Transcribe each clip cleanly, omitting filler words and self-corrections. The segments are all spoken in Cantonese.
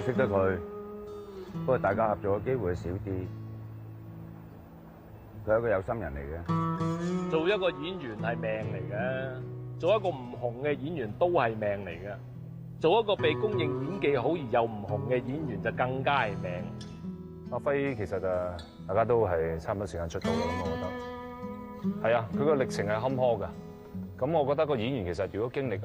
識得佢，不過大家合作嘅機會少啲。佢係一個有心人嚟嘅。做一個演員係命嚟嘅，做一個唔紅嘅演員都係命嚟嘅，做一個被公認演技好而又唔紅嘅演員就更加係命。阿輝其實大家都係差唔多時間出道啦，咁我覺得係啊，佢個歷程係坎坷㗎。咁我覺得個演員其實如果經歷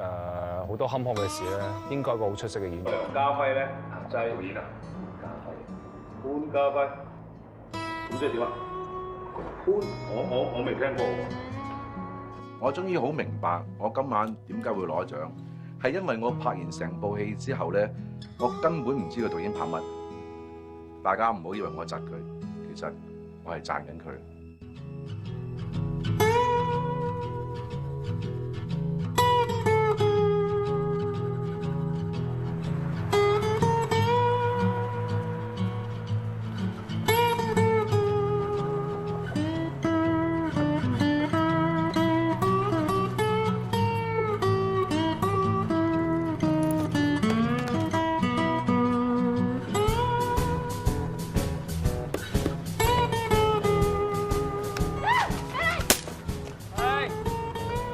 好多坎坷嘅事咧，應該係個好出色嘅演員。梁家輝咧就係導演啊，潘家輝，咁即係點啊？潘，我未聽過喎。我終於好明白我今晚點解會攞獎，係因為我拍完成部戲之後咧，我根本唔知道導演拍乜。大家唔好以為我窒佢，其實我係讚緊佢。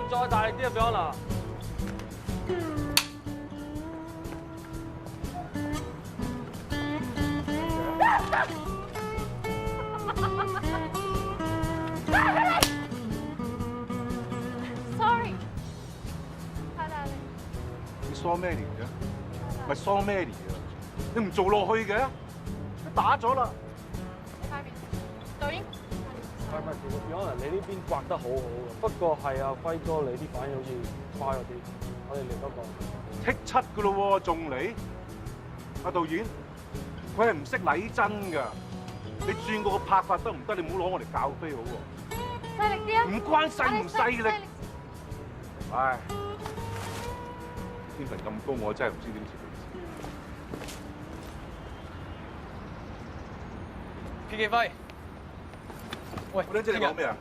再大力啲入咗啦！你疏咩年嘅？咪疏咩年啊？你唔做落去嘅，你打咗啦。導演，係，其實可能你呢邊刮得好好嘅，不過係啊，輝哥你啲反應好似快咗啲，我哋嚟多個。剔七噶咯喎，仲嚟？阿導演，佢係唔識禮真㗎。你轉個拍法得唔得？你唔好攞我嚟教飛好喎。細力啲啊！唔關細唔細力。唉，天分咁高，我真係唔知點接你。P. K. 輝，喂，我知你講咩啊？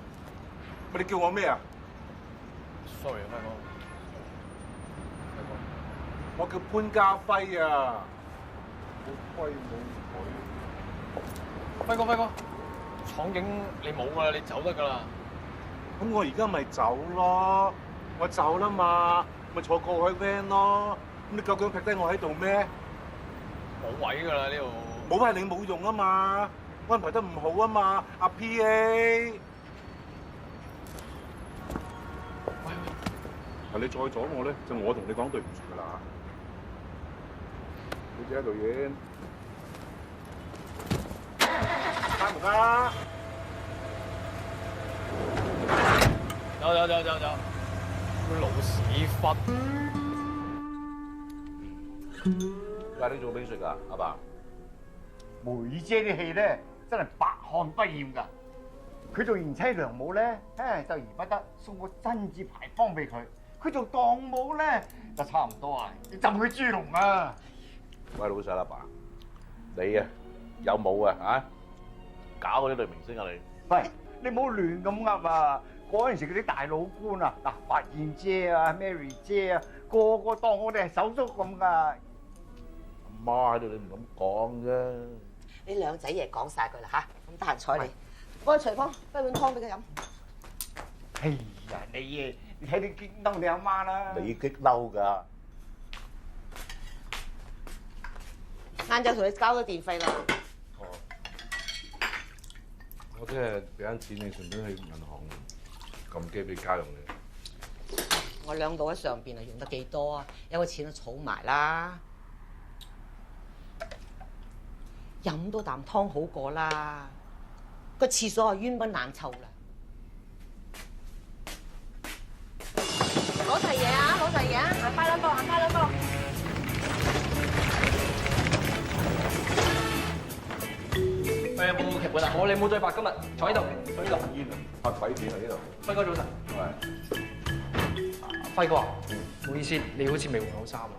咪你叫我咩啊 ？Sorry，輝哥。我叫潘家輝啊，冇輝冇輝哥，廠景你冇㗎啦，你走得㗎啦。咁我而家咪走咯，我走啦嘛，咪坐過去 van 咯。咁你究竟劈低我喺度咩？冇位㗎啦呢度。冇係你冇用啊嘛，安排得唔好啊嘛，阿 PA。喂，係你再阻我咧，就我同你講對唔住㗎啦。好似喺度演，開門啦！走，老屎忽！嗌你做美術㗎，阿爸。梅姐啲戲咧，真係百看不厭㗎。佢做賢妻良母咧，就而不得送個珍珠牌坊俾佢。佢做當母咧，就差唔多啊，要浸佢豬籠啊！喂，老細阿爸，你啊有冇啊搞嗰啲女明星啊你？喂，你唔好亂咁噏啊！嗰陣時嗰啲大老倌啊，嗱，白燕姐啊、Mary 姐啊，個個當我哋係手足咁㗎。阿媽喺度，你唔敢講啫。你兩仔爺講晒佢啦嚇，咁得閒睬你。幫佢廚房滗碗湯俾佢飲。哎呀，你睇你激嬲你阿媽啦！你激嬲㗎？晏晝同你交咗電費啦。哦，我即係俾緊錢，你順便去銀行撳機俾家用嘅。我兩度喺上邊啊，用得幾多啊？有個錢就儲埋啦。飲多啖湯好過啦，個廁所係冤崩爛臭啦。攞齊嘢啊！攞齊嘢啊！行快兩步，行快兩步。有冇劇本啊？你冇對白今日，坐喺度，坐喺度。煙啊！拍鬼片啊呢度。輝哥早晨。喂。輝哥啊，唔好意思，你好似未換好衫啊。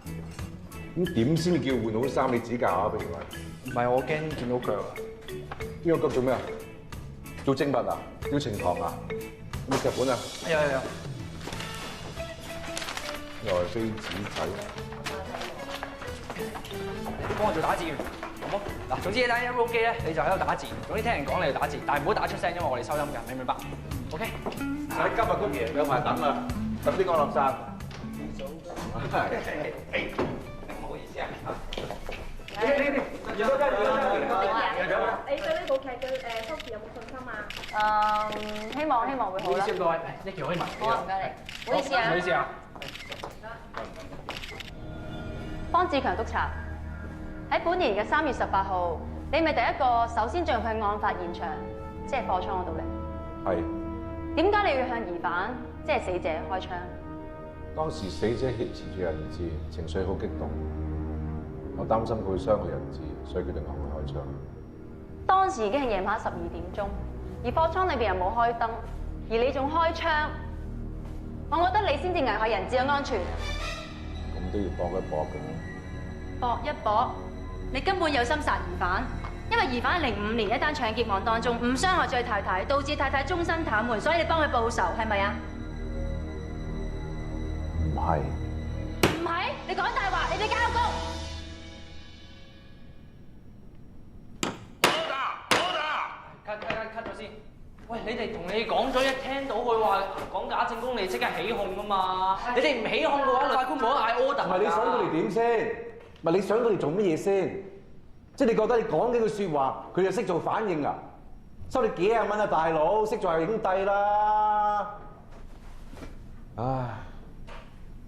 咁點先至叫換好衫？你指教下，不如喂。唔係，我驚見到腳啊！邊個腳做咩啊？做證物啊？要呈堂啊？有冇劇本啊？有。又係飛紙仔。你幫我做打字員，好冇？嗱，總之咧一部機咧，你就喺度打字。總之聽人講你就打字，但係唔好打出聲，因為我哋收音㗎，明唔明白 ？OK。喺今日谷爺有埋等啦，等邊個落山？唔好意思啊。你對呢部劇嘅收視有冇信心啊？希望會好啦。唔好意思，各位，一條可以埋。好啊，唔該你。唔好意思啊。唔好意思啊。方志強督察喺本年嘅3月18號，你咪第一個首先進入去案發現場，即係貨倉嗰度咧。係。點解你要向疑犯，即係死者開槍？當時死者挾持住人質，情緒好激動，我擔心佢會傷害人質，所以決定向佢開槍。當時已經係夜晚12點鐘，而貨倉裏邊又冇開燈，而你仲開槍，我覺得你先至危害人質嘅安全。咁都要搏一搏嘅。搏一搏，你根本有心殺疑犯，因為疑犯喺05年一單搶劫案當中唔傷害咗太太，導致太太終身癱瘓，所以你幫佢報仇，係咪啊？唔係。唔係，你講大話，你哋交工。cut 咗先。喂，你哋同你講咗，一聽到佢話講假證供，你即刻起控噶嘛？你哋唔起控嘅話，法官冇得嗌 order。唔係你想佢哋點先？唔係你想佢哋做乜嘢先？即係你覺得你講幾句説話，佢就識做反應啊？收你幾廿蚊啊，大佬，識做係兄弟啦！唉，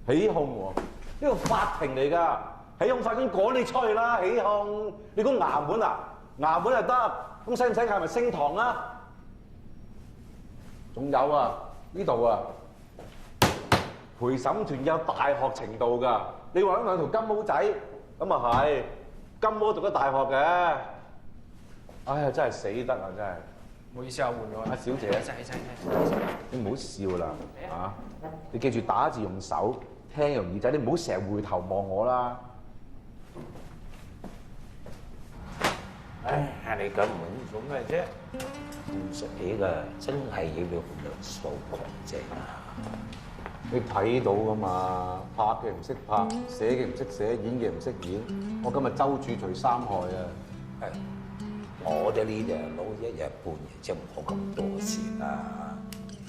起控喎，呢個法庭嚟㗎，起控法官趕你出去啦！起控，你估衙門啊？衙門就得，咁使唔使係咪升堂啊？仲有啊，呢度啊，陪審團有大學程度㗎。你話兩條金毛仔，咁啊係，金毛讀咗大學嘅。哎呀，真係死得啊！真係。唔好意思啊，換咗。阿小姐，真係。你唔好笑啦，啊！你記住打字用手，聽用耳仔，你唔好成日回頭望我啦。唉，你咁滿做咩啫？唔識起㗎，真係要你好兩手狂正啊！你睇到㗎嘛？拍嘅唔識拍，寫嘅唔識寫，演嘅唔識演。我今日周處除3害啊！係，我哋呢隻佬一日半夜就唔好咁多事啦。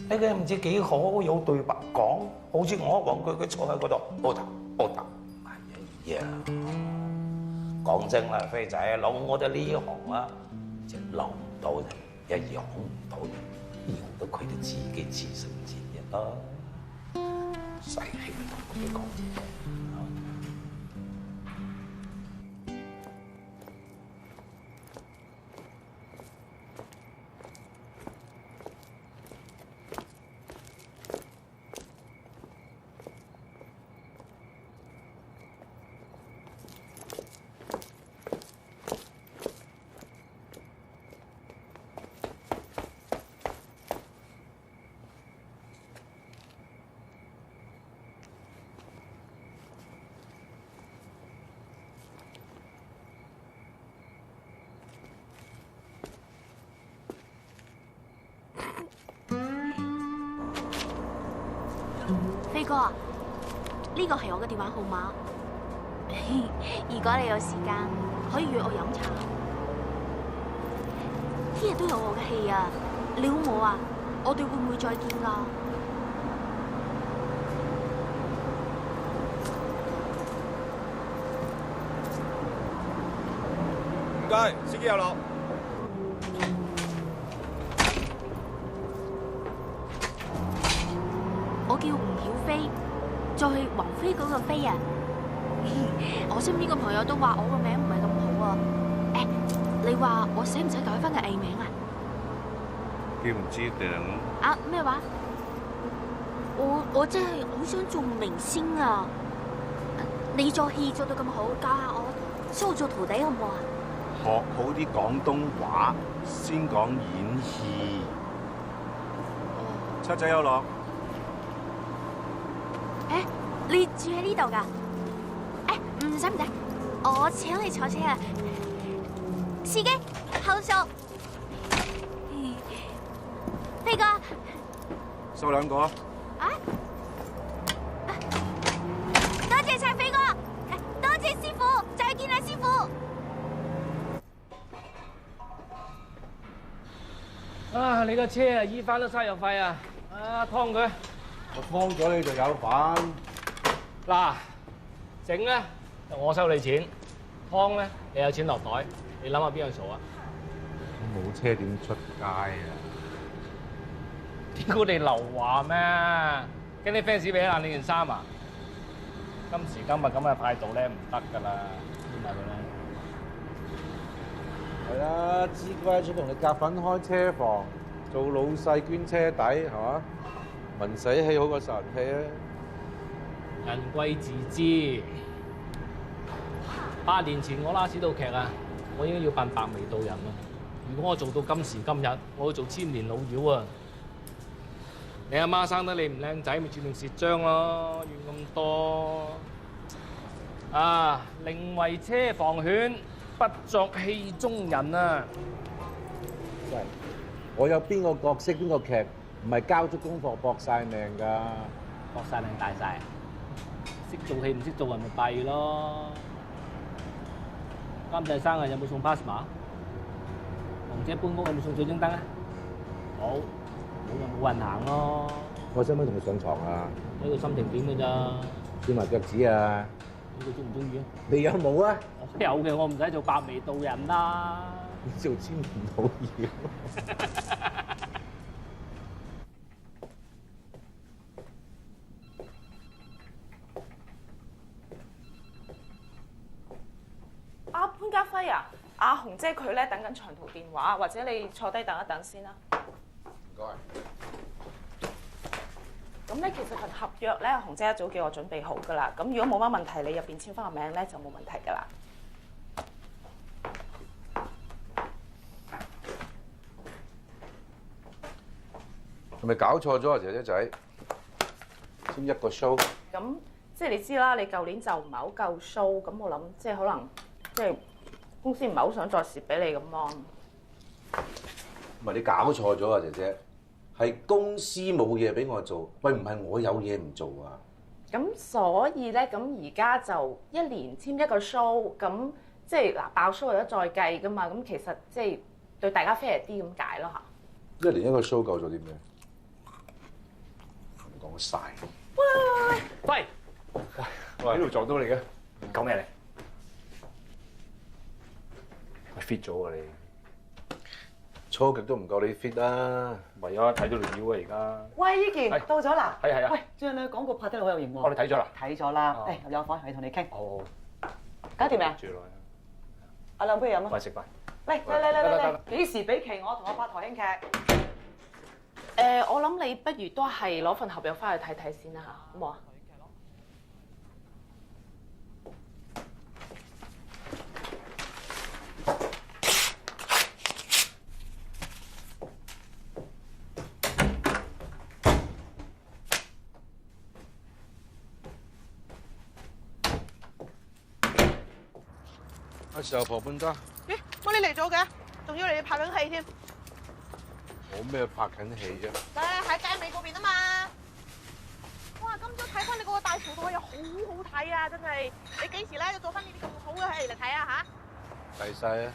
呢個唔知幾好，有對白講，好似我講句，佢坐喺嗰度，order，唔係一樣。講真啦，飛仔佬，我哋呢行啊，就留唔到人，又養唔到人，養到佢哋自己自生自滅啦。使氣同佢講嘢。飛哥啊，呢個係我嘅電話號碼。如果你有時間，可以約我飲茶。聽日都有我嘅戲啊，你好冇啊？我哋會唔會再見㗎？唔該，司機有落。我叫吳曉飛，就係王菲嗰個飛啊！我身邊嘅朋友都話我個名唔係咁好啊。誒，你話我使唔使改翻個藝名啊？叫唔知定啊咩話？我真係好想做明星啊！你做戲做到咁好，教下我，收我做徒弟好唔好啊？學好啲廣東話，先講演戲。七仔有落。誒，你住喺呢度㗎？誒，唔使，我請你坐車啊！司機，後座。飛哥。收2個。啊？多謝晒飛哥，多謝師傅。啊！你架車啊，醫翻都嘥藥費啊！啊，劏佢！我劏咗你就有份。嗱，整咧就我收你錢，劏咧你有錢落袋。你諗下邊樣數啊？冇車點出街啊？點估你流話咩？跟啲 fans 俾爛你件衫啊！今時今日咁嘅態度咧唔得㗎啦，知埋佢啦。係啦，知乖咗同你夾份開車房，做老細捐車底係嘛？文死氣好過受人氣啊！人貴自知。8年前我拉屎套劇啊，我應該要扮白眉道人啦。如果我做到今時今日，我要做千年老妖啊！你阿媽生得你唔靚仔，咪注定蝕章咯，怨咁多。啊，寧為車房犬，不作戲中人啊！喂，我有邊個角色邊個劇唔係交足功課搏晒命㗎？搏晒命大晒，識做戲唔識做人咪弊咯。監製生日有冇送 plasma？ 紅姐搬屋有冇送水晶燈啊？冇，冇就冇運行咯。我使唔使同佢上床啊？呢個心情點㗎咋？轉埋腳趾啊！呢個中唔中意啊？你有冇啊？我有嘅，我唔使做白眉道人啦。你做千年老妖。阿潘家輝啊，阿紅姐佢咧等緊長途電話，或者你坐低等一等先啦。唔該。咁咧其實份合約咧，紅姐一早叫我準備好噶啦。咁如果冇乜問題，你入邊簽翻個名咧就冇問題噶啦。係咪搞錯咗啊，姐姐仔？簽一個 show。咁即係你知啦，你舊年就唔係好夠 show，咁我諗即係可能即係公司唔係好想再蝕俾你咁咯。唔係你搞錯咗啊，姐姐，係公司冇嘢俾我做，喂，唔係我有嘢唔做啊。咁所以咧，咁而家就一年簽一個 show，咁即係嗱爆 show 有得再計噶嘛，咁其實即係對大家 fair 啲咁解咯嚇。一年一個 show 夠咗啲咩？講晒。喂！喂，呢度撞到你嘅，搞咩嚟？我 fit 咗啊你！操極都唔夠你 fit 啦！咪啊，睇到條腰啊而家。喂，依健到咗啦。係啊。喂，最近你廣告拍得好有型喎。我哋睇咗啦。睇咗啦。誒，有房係同你傾。好。搞掂未啊？住落去。阿亮不如飲啊。喂，食飯。嚟，幾時俾期我同我拍台慶劇？我諗你不如都係攞份合約翻去睇睇先啦嚇，好冇啊？阿時候婆半家。咦？乜你嚟咗嘅？仲要你哋拍緊戲添？我咩拍緊戲啫？喺街尾嗰邊啊嘛！哇！今朝睇翻你嗰個大廚台又好好睇啊，真係！你幾時咧就做翻呢啲咁好嘅戲嚟睇啊嚇？計晒啊！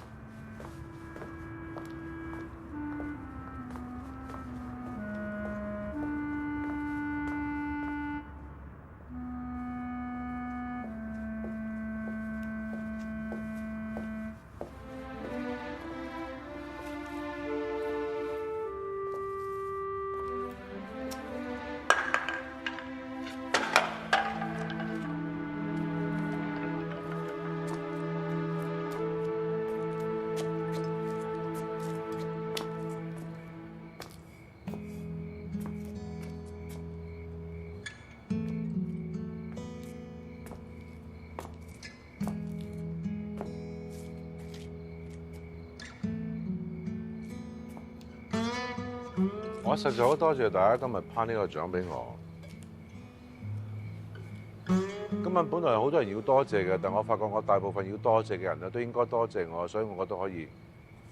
我實在好多謝大家今日頒呢個獎俾我。今日本來好多人要多謝嘅，但我發覺我大部分要多謝嘅人咧都應該多謝我，所以我覺得可以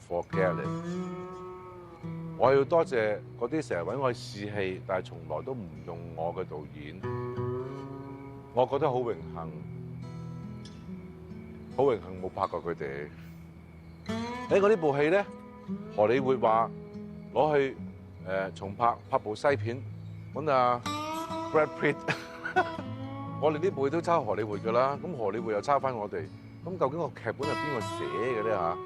forget it。我要多謝嗰啲成日揾我試戲，但係從來都唔用我嘅導演。我覺得好榮幸，好榮幸冇拍過佢哋。喺我呢部戲咧，荷里活話攞去重拍部西片，揾阿 Brad Pitt。我哋呢部都抄荷里活㗎啦，咁荷里活又抄翻我哋，咁究竟個劇本係邊個寫嘅咧嚇？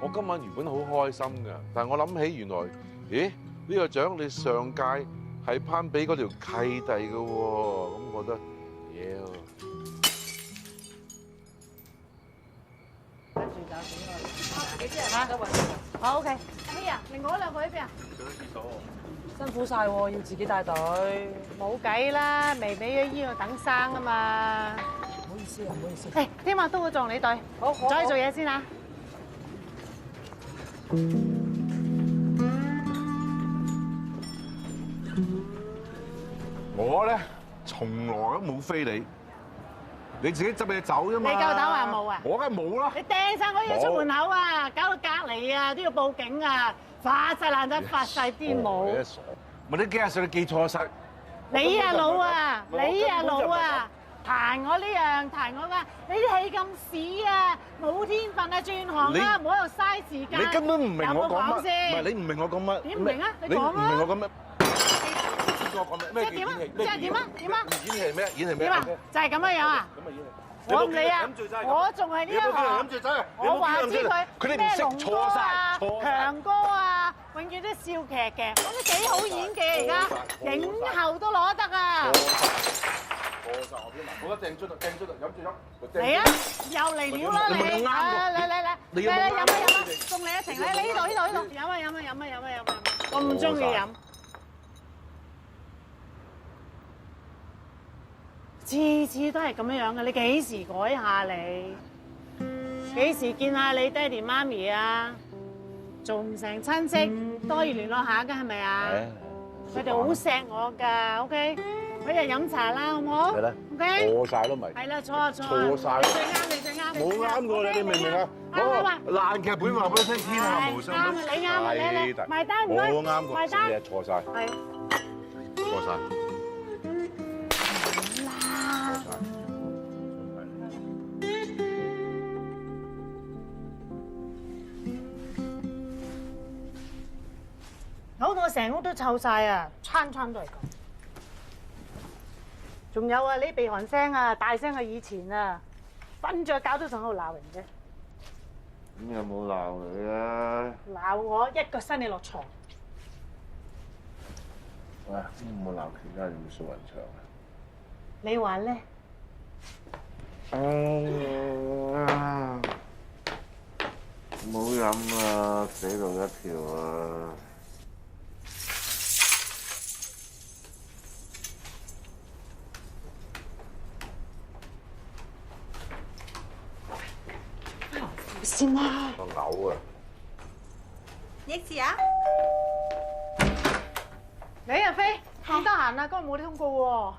我今晚原本好開心㗎，但係我諗起原來，咦呢個獎你上屆係頒俾嗰條契弟嘅喎，咁覺得，妖。幾隻人啊？好 OK。咩啊？另外兩個喺邊啊？上咗廁所。辛苦晒喎，要自己帶隊。冇計啦，微微喺醫院度等生啊嘛。唔好意思啊，唔好意思。誒，聽晚都會撞你隊。好，再做嘢先啊。我咧從來都冇飛你，你自己執嘢走啫嘛。你夠膽話冇啊？我梗係冇啦。你掟晒嗰嘢出門口啊，搞到隔離啊都要報警啊，發晒爛仔，發晒癲毛。咪你幾廿歲你記錯晒。你啊老啊，你啊老啊，彈我呢樣彈我嗰，你啲戲咁屎啊，冇天分啊，轉行啦，唔好喺度嘥時間。你根本唔明我講乜，唔先係你唔明我講乜。點唔明啊？你你唔講啊！明我講乜？我講咩？即係點啊？即係點啊？點啊？演戲係咩？演戲咩？點啊？就係咁樣樣啊！咁啊演戲。我唔理啊！我仲係呢一行。我話知佢咩龍哥啊、強哥啊，永遠都笑騎嘅，咁都幾好演技而家，影后都攞得啊！錯晒我邊埋，我得掟樽啦，掟樽啦，飲住飲。嚟啊！又嚟料啦你！嚟飲啊飲啊！送你一程喺呢度飲啊飲啊飲啊飲啊飲啊！我唔中意飲。次次都係咁樣樣嘅，你幾時改下你？幾時見下你爹哋媽咪啊？做唔成親戚都可以聯絡下㗎，係咪啊？佢哋好錫我㗎 ，OK？ 每日飲茶啦，好唔好？係啦 ，OK？ 錯曬都咪。係啦，錯啊錯啊！錯曬。你最啱，你最啱。冇啱過你，你明唔明啊？爛劇本話俾你聽，天下無雙。啱啊，你啱啊，你埋單唔該。冇啱過，啲嘢錯曬。係。錯曬。搞到我成屋都臭晒啊！餐餐都係咁。仲有啊，你鼻鼾聲啊，大聲過以前啊，瞓著覺都仲喺度鬧人啫。咁有冇鬧你啊？鬧我一腳伸你落床。喂，有冇鬧其他人掃人牆啊？你話咧？唔好飲啊，死路一條啊！先啦。我嘔啊！益智啊！你啊飛，咁得閒啊，今日冇啲通告喎。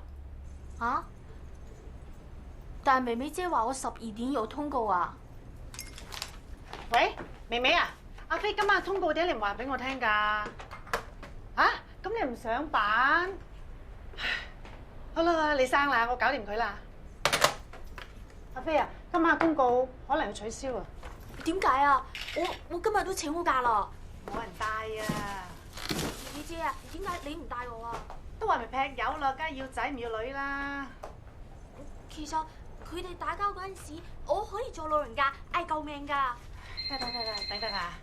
嚇？但係微微姐話我12點有通告啊。喂，微微啊，阿飛今晚通告點解你唔話俾我聽㗎？嚇？咁你唔上班？好啦，你生啦，我搞掂佢啦。阿飛啊，今晚通告可能要取消啊。點解啊？我今日都請好假啦。冇人帶啊！微微姐啊，點解你唔帶我啊？都話明劈友啦，梗係要仔唔要女啦。其實佢哋打交嗰陣時，我可以做老人家嗌救命㗎。得啊！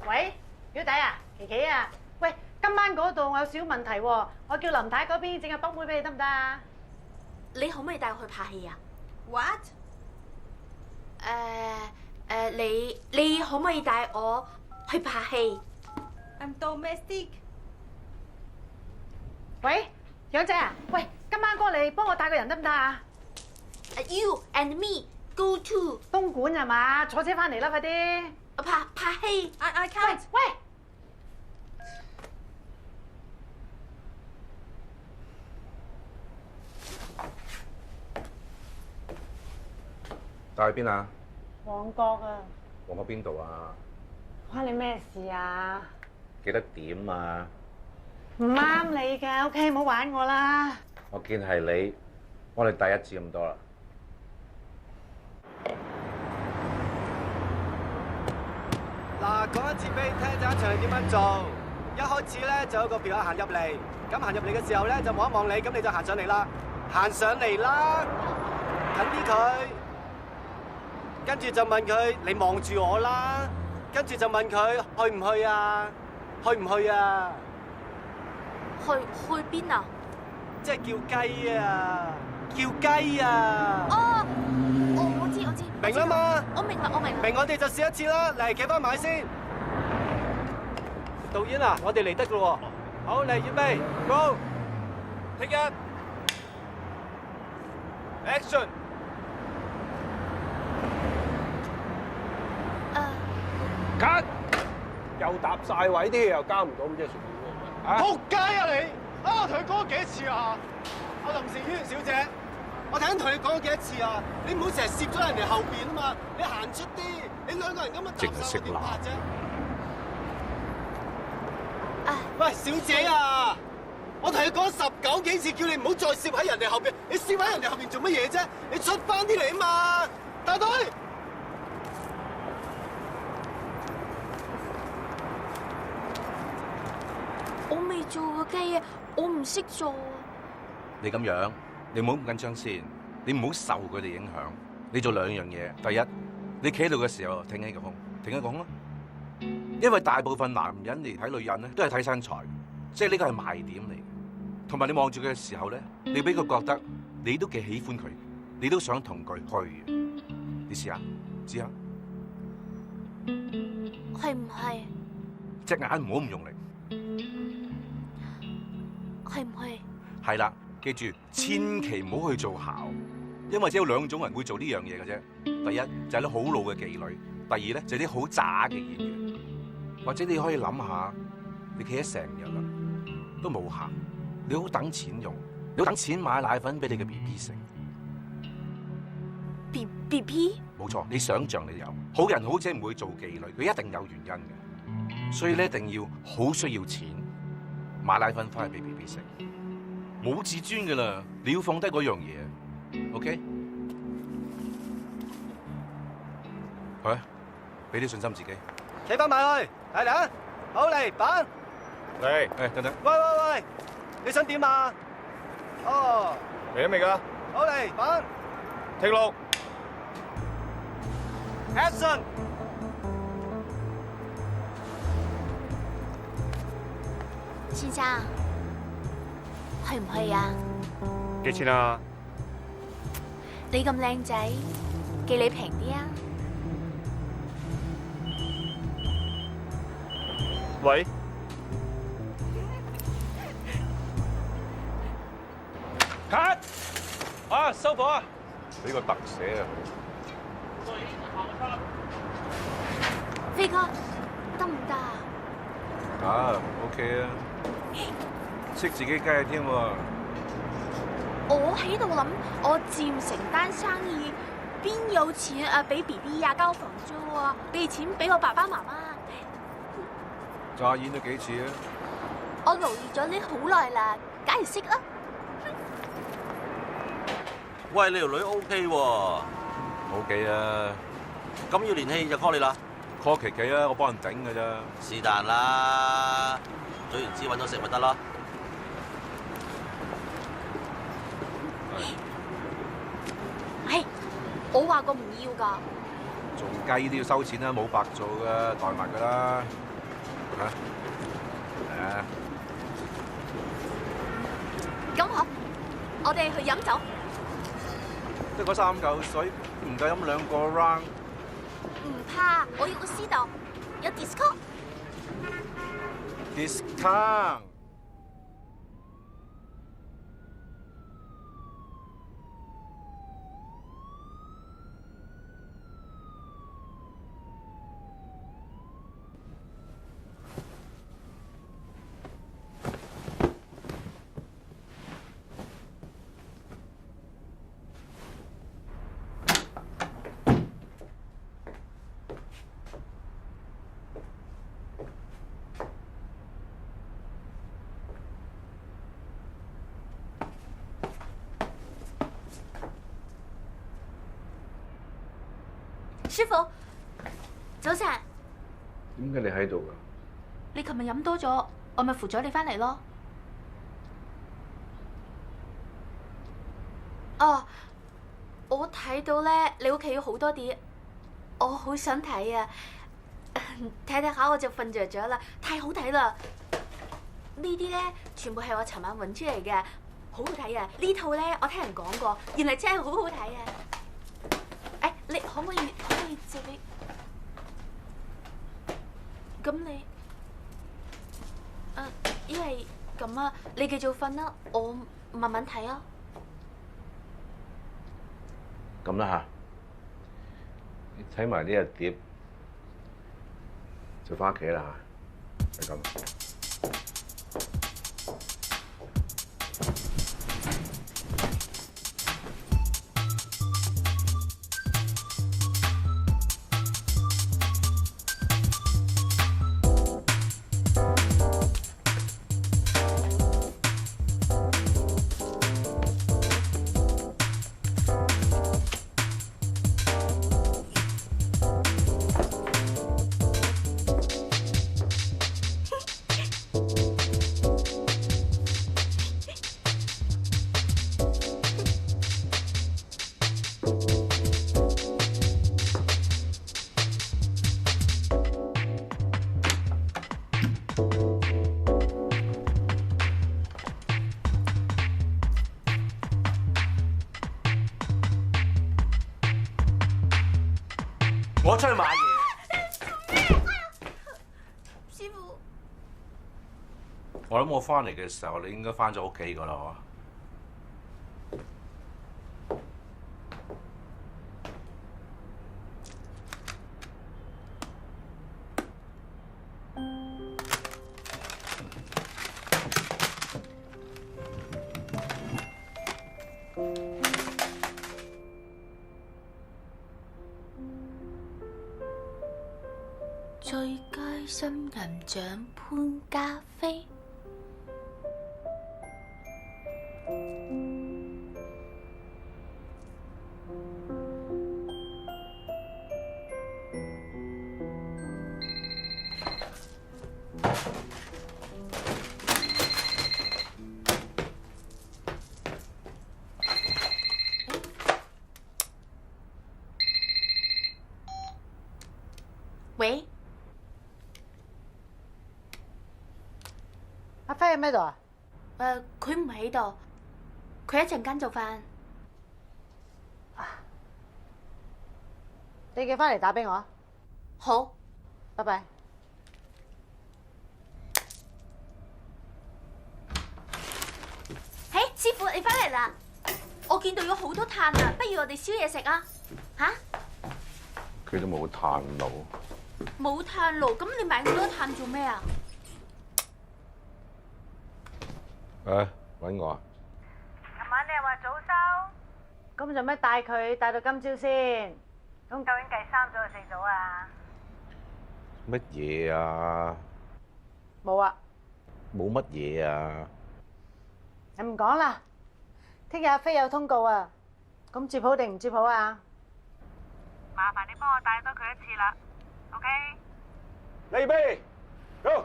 喂，表弟啊，琪琪啊，喂，今晚嗰度我有少問題喎，我叫林太嗰邊整個卜妹俾你得唔得啊？你可唔可以帶我去拍戲啊 ？What？ 你可唔可以帶我去拍戲 ？I'm domestic。喂，養仔啊，喂，今晚過嚟幫我帶個人得唔得啊 ？You and me go to 東莞係嘛？坐車翻嚟啦，快啲！拍戲 I can't。喂。帶去邊啊？旺角啊！旺角邊度啊？關你咩事啊？幾多點啊？唔啱你嘅，OK，唔好玩我啦。我見係你，我哋第一次咁多啦。嗱，講一次俾你聽就一場係點樣做。一開始咧就有個嫖客行入嚟，咁行入嚟嘅時候咧就望一望你，咁你就行上嚟啦，行上嚟啦，近啲佢，跟住就問佢你望住我啦，跟住就問佢去唔去啊？去唔去啊？去邊啊？即係叫雞啊！叫雞啊！哦，我知。明啦嘛？我明啦。明我哋就試一次啦，嚟企翻埋先。導演啊，我哋嚟得噶咯喎。好，嚟預備 ，Go， Take it， Action。Cut， 又搭晒位，啲嘢又交唔到，咁即係算點？仆街啊你！我同你講咗幾多次啊？我臨時演員小姐，我頭先同你講咗幾多次啊？你唔好成日攝咗人哋後邊啊嘛！你行出啲，你兩個人咁樣搭手點拍啫？喂，小姐啊！我同你講19幾次，叫你唔好再攝喺人哋後邊，你攝喺人哋後邊做乜嘢啫？你出翻啲嚟啊嘛！大隊。我未做過雞啊，我唔識做啊。你咁樣，你唔好咁緊張先，你唔好受佢哋影響。你做兩樣嘢，第一，你企喺度嘅時候挺起個胸，挺起個胸啦。因為大部分男人嚟睇女人咧，都係睇身材，即係呢個係賣點嚟。同埋你望住佢嘅時候咧，你俾佢覺得你都幾喜歡佢，你都想同佢去。你試下，試下，係唔係？隻眼唔好咁用力。係唔係？係啦，記住，千祈唔好去做姣，因為只有兩種人會做呢樣嘢嘅啫。第一就係啲好老嘅妓女，第二咧就係啲好渣嘅演員。或者你可以諗下，你企咗成日啦，都冇行，你好等錢用，你好等錢買奶粉俾你嘅 BB 食。BB？冇錯，你想象你有。好人好姐唔會做妓女，佢一定有原因嘅。所以你一定要好需要錢買奶粉翻去俾 BB 食，冇自尊噶啦，你要放低嗰樣嘢 ，OK？ 係，俾啲信心自己。企翻埋去，嚟啦，好嚟板。嚟，等等。喂，你想點啊？哦，嚟咗未㗎？好嚟板。停錄。Action。先生，去唔去啊？幾錢啊？你咁靚仔，寄你平啲啊！喂，cut！啊，收貨啊！俾個特寫啊！飛哥，得唔得啊？OK 啊，識自己雞添喎。我喺度諗，我佔成單生意，邊有錢啊俾 BB 啊交房租啊？俾錢俾我爸爸媽媽。乍演咗幾次啊？我留意咗你好耐啦，梗係識啦。喂，你條女 OK 喎，OK 啊。咁要連戲就 call 你啦。call 琪琪啊，我幫人頂㗎咋。是但啦，總言之揾到食咪得咯。係，我話過唔要㗎。做雞都要收錢啦，冇白做㗎，代埋㗎啦。嚇，係啊。咁好，我哋去飲酒。得嗰3嚿水，唔夠飲2個 round。唔怕，我要個私度，有 discount。discount。師傅，早晨。點解你喺度㗎？你琴日飲多咗，我咪扶咗你翻嚟咯。哦，我睇到咧，你屋企有好多碟，我好想睇啊！睇睇下我就瞓着咗啦，太好睇啦！呢啲咧全部係我尋晚揾出嚟嘅，好好睇啊！呢套咧我聽人講過，原來真係好好睇啊！誒，你可唔可以借俾？咁你因為咁啊，你繼續瞓啦，我慢慢睇啊。咁啦嚇，你睇埋呢隻碟就翻屋企啦嚇，係咁。我出去買嘢。師傅，我諗我翻嚟嘅時候，你應該翻咗屋企㗎啦。最佳新人獎潘嘉飛。喂？阿輝喺咩度啊？佢唔喺度，佢一陣間就返。你叫翻嚟打俾我啊！好，拜拜。嘿，師傅你返嚟啦！我見到有好多炭啊，不如我哋燒嘢食啊？吓？佢都冇炭爐。冇炭爐，咁你買咁多炭做咩啊？揾我啊！琴晚你又話早收，咁做咩帶佢帶到今朝先？咁究竟計3組定4組啊？乜嘢啊？冇啊！冇乜嘢啊？你唔講啦，聽日阿飛有通告啊，咁接好定唔接好啊？麻煩你幫我帶多佢一次啦 ，OK？預備，Go！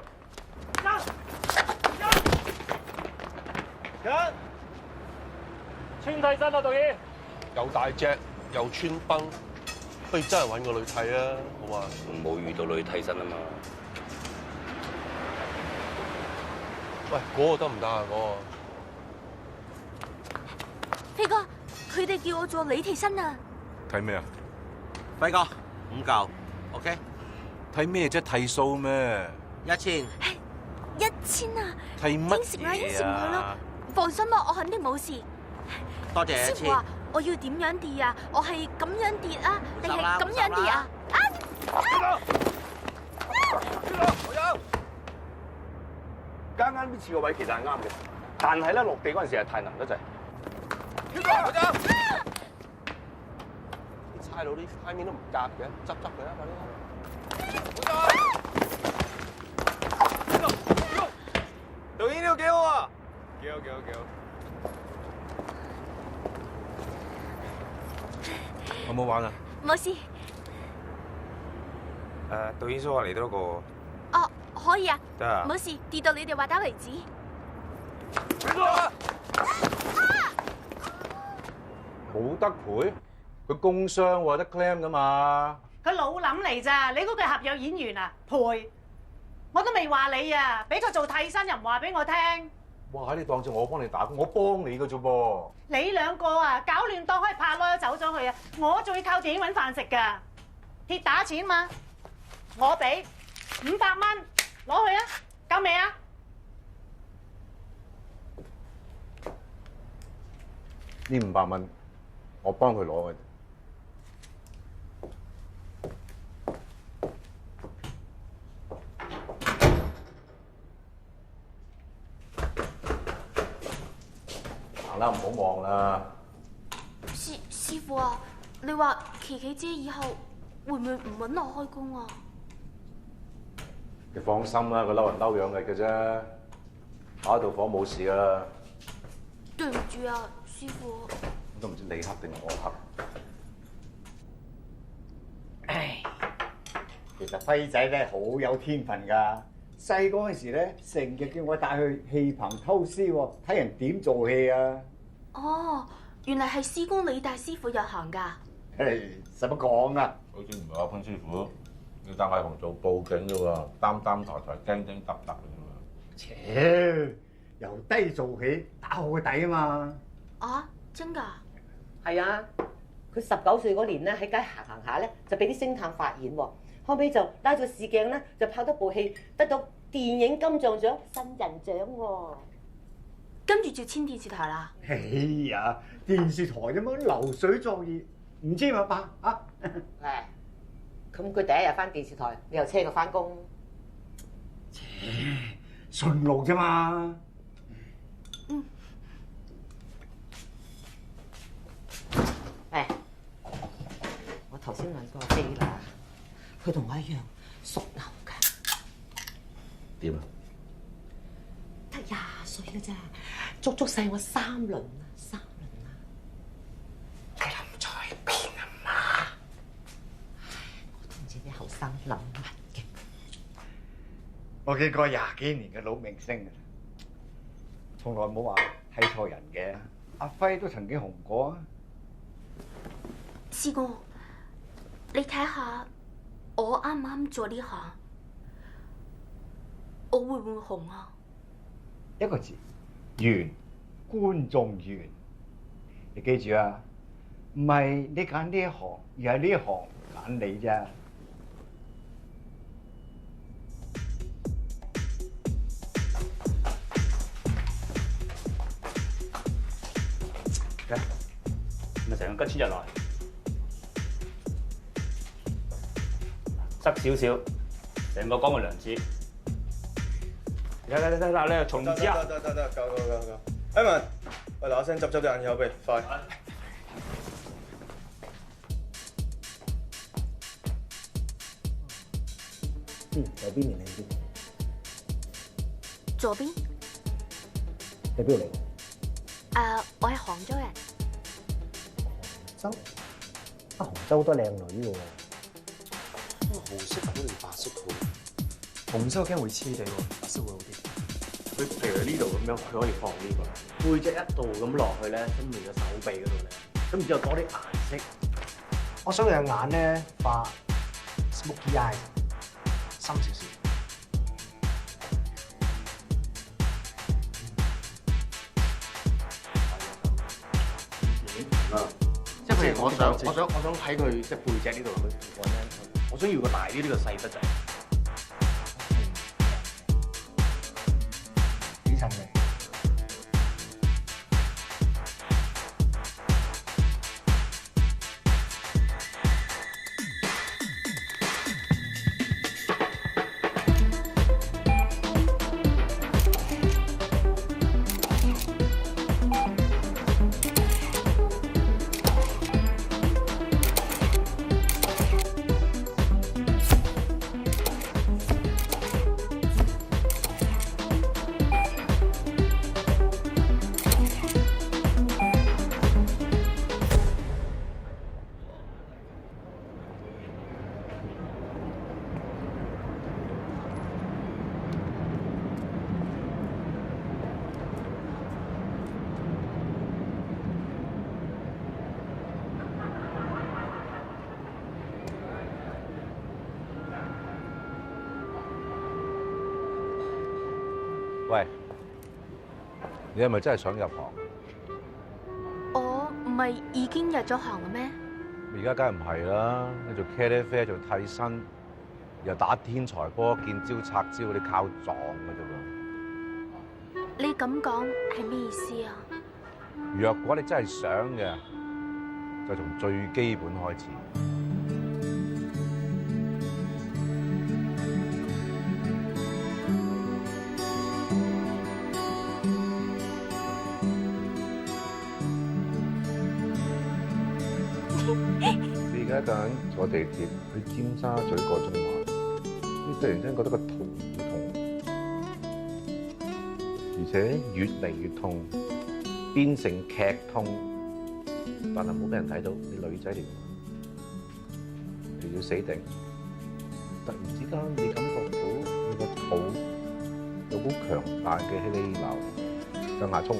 穿替身啊，導演！又大隻又穿崩，不如真係揾個女替啊，好嘛？冇遇到女替身啊嘛。喂，嗰個得唔得啊？嗰個飛哥，佢哋叫我做女替身啊！睇咩啊？輝哥，5嚿 ，OK？睇咩啫？剃鬚咩？1000。1000啊！剃乜應承啦，應承佢嘢咯啊？放心啦，我肯定冇事。多謝師傅啊，我要點樣跌啊？我係咁樣跌啊，定係咁樣跌啊？啱啱呢次個位其實係啱嘅，但係咧落地嗰陣時係太難得滯。啲差佬啲塊面都唔夾嘅，執佢啦，快啲！導演呢個幾好啊！幾好。好唔好玩啊？冇事。導演叔話嚟多個。哦，可以啊，得啊。冇事，跌到你哋話打為止。冇得賠，佢工傷喎，得 claim 噶嘛。佢老諗嚟咋？你嗰個合約演員啊，賠我都未話你啊，俾佢做替身又唔話俾我聽。哇！你當住我幫你打工，我幫你嘅啫噃。你兩個啊，搞亂檔可以拍攞走咗佢啊！我仲要靠電影揾飯食㗎，鐵打錢嘛，我俾500蚊攞去啊，夠未啊？呢500蚊，我幫佢攞嘅。行啦，唔好望啦。師傅啊，你話琪琪姐以後會唔會唔揾我開工啊？你放心啦，佢嬲人嬲樣嘅啫，下一道火冇事噶啦。對唔住啊，師傅。我都唔知你黑定我黑。唉，其實輝仔咧好有天分㗎。細個嗰陣時咧，成日叫我帶去戲棚偷師喎，睇人點做戲啊！哦，原來係師公李大師傅入行㗎。誒，使乜講啊？好似唔係阿潘師傅，要帶阿紅做報警啫喎，擔抬抬，驚揼揼嘅啫喎。切，由低做起，打好個底啊嘛！啊，真㗎？係啊，佢19歲嗰年咧喺街行下咧，就俾啲星探發現喎，後尾就拉咗試鏡咧，就拍咗部戲，得到電影金像獎新人獎喎。跟住就簽電視台啦。哎呀，電視台啫嘛，流水作業，唔知嘛爸啊？誒，咁佢第一日翻電視台，你又車佢翻工？順路啫嘛。嗯。誒，我頭先問過阿飛啦，佢同我一樣屬牛㗎。點啊？得20歲㗎咋，足細我3輪啊，3輪啊！佢諗在邊啊嘛？我都唔知啲後生諗乜嘅。我見過20幾年嘅老明星㗎啦，從來冇話睇錯人嘅。阿輝都曾經紅過啊！師公，你睇下我啱啱做呢行，我會唔會紅啊？一個字，緣，觀眾緣。你記住啊，唔係你揀呢一行，而係呢一行揀你啫。咪成個吉千日來，塞少少，成個講個梁子。嚟，你重子啊！得，夠。Evan，喂，嗱聲執啲眼口鼻，快！右邊年齡啲。左邊？你邊度嚟？我係杭州人。杭州？杭州好多靚女喎。紅色好定白色好？紅色我驚會黐地喎，白色會好啲。佢譬如呢度咁樣，佢可以放呢個背脊一度咁落去咧，跟住個手臂嗰度咧，咁然之後多啲顏色。我想你嘅眼咧畫 smoky eye， 深少少。即係譬如我想睇佢即係背脊呢度佢圖案咧，我想要個大啲，呢個細得滯。幾層嘅？喂，你係咪真係想入行？我唔係已經入咗行嘅咩？而家梗係唔係啦，你做茄喱啡做替身，又打天才波，見招拆招，你靠撞嘅啫喎。你咁講係咩意思啊？若果你真係想嘅，就從最基本開始。你而家等坐地鐵去尖沙咀過中環，你突然間覺得個頭好痛，而且越嚟越痛，變成劇痛，但係冇俾人睇到，你女仔嚟㗎嘛，你要死定。突然之間，你感覺到你個肚有好強大嘅氣流向下衝，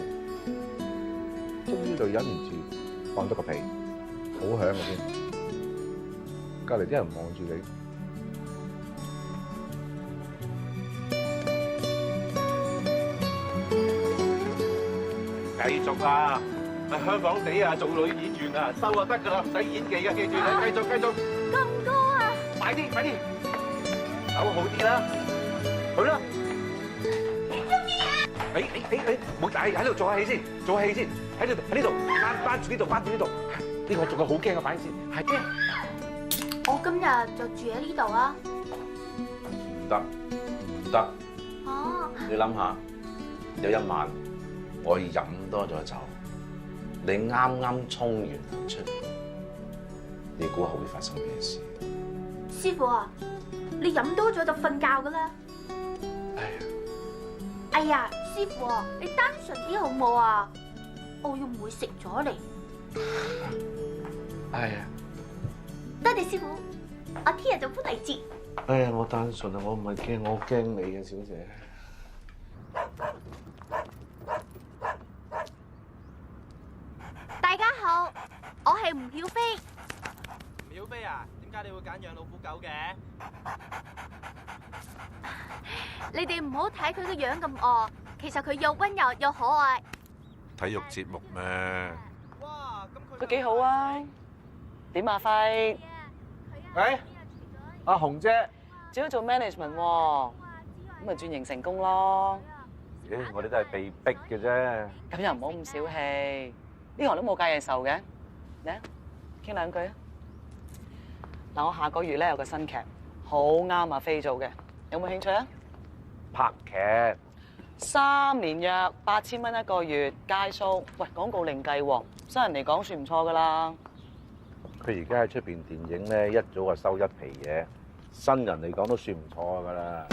終於就忍唔住放咗個屁。好響嘅添，隔離啲人望住你，繼續啊！喺香港地啊，做女演員啊，收就得㗎啦，唔使演技嘅，記住你繼續繼續。咁高啊！快啲快啲，手好啲啦，去啦！唔好喺度做下戲先，做下戲先，喺呢度扳住呢度，扳住呢度。呢個做個好驚嘅反應先，係驚。我今日就住喺呢度啊！唔得，唔得。哦。你諗下，有一晚我飲多咗酒，你啱啱沖完涼出嚟，你估下會發生咩事？師傅啊，你飲多咗就瞓覺㗎啦。哎呀，師傅啊，你單純啲好冇啊？我要唔會食咗你。哎呀，多謝師傅，我聽日就搬嚟接。哎呀，我單純啊，我唔係驚，我驚你嘅小姐。大家好，我係吳曉飛。吳曉飛啊，點解你會揀養老虎狗嘅？你哋唔好睇佢個樣咁惡，其實佢又溫柔又可愛。體育節目咩？都幾好啊！點啊，輝？喂，阿紅姐，只要做 management 喎，咁咪轉型成功咯。我哋都係被逼嘅啫。咁又唔好咁小氣，呢行都冇計嘢受嘅。嚟啊，傾兩句啊！嗱，我下個月咧有個新劇，好啱阿飛做嘅，有冇興趣啊？拍劇3年約8000蚊一個月，街 show，喂，廣告另計喎，新人嚟講算唔錯噶啦。佢而家喺出邊電影咧，一早就收一皮嘢，新人嚟講都算唔錯噶啦。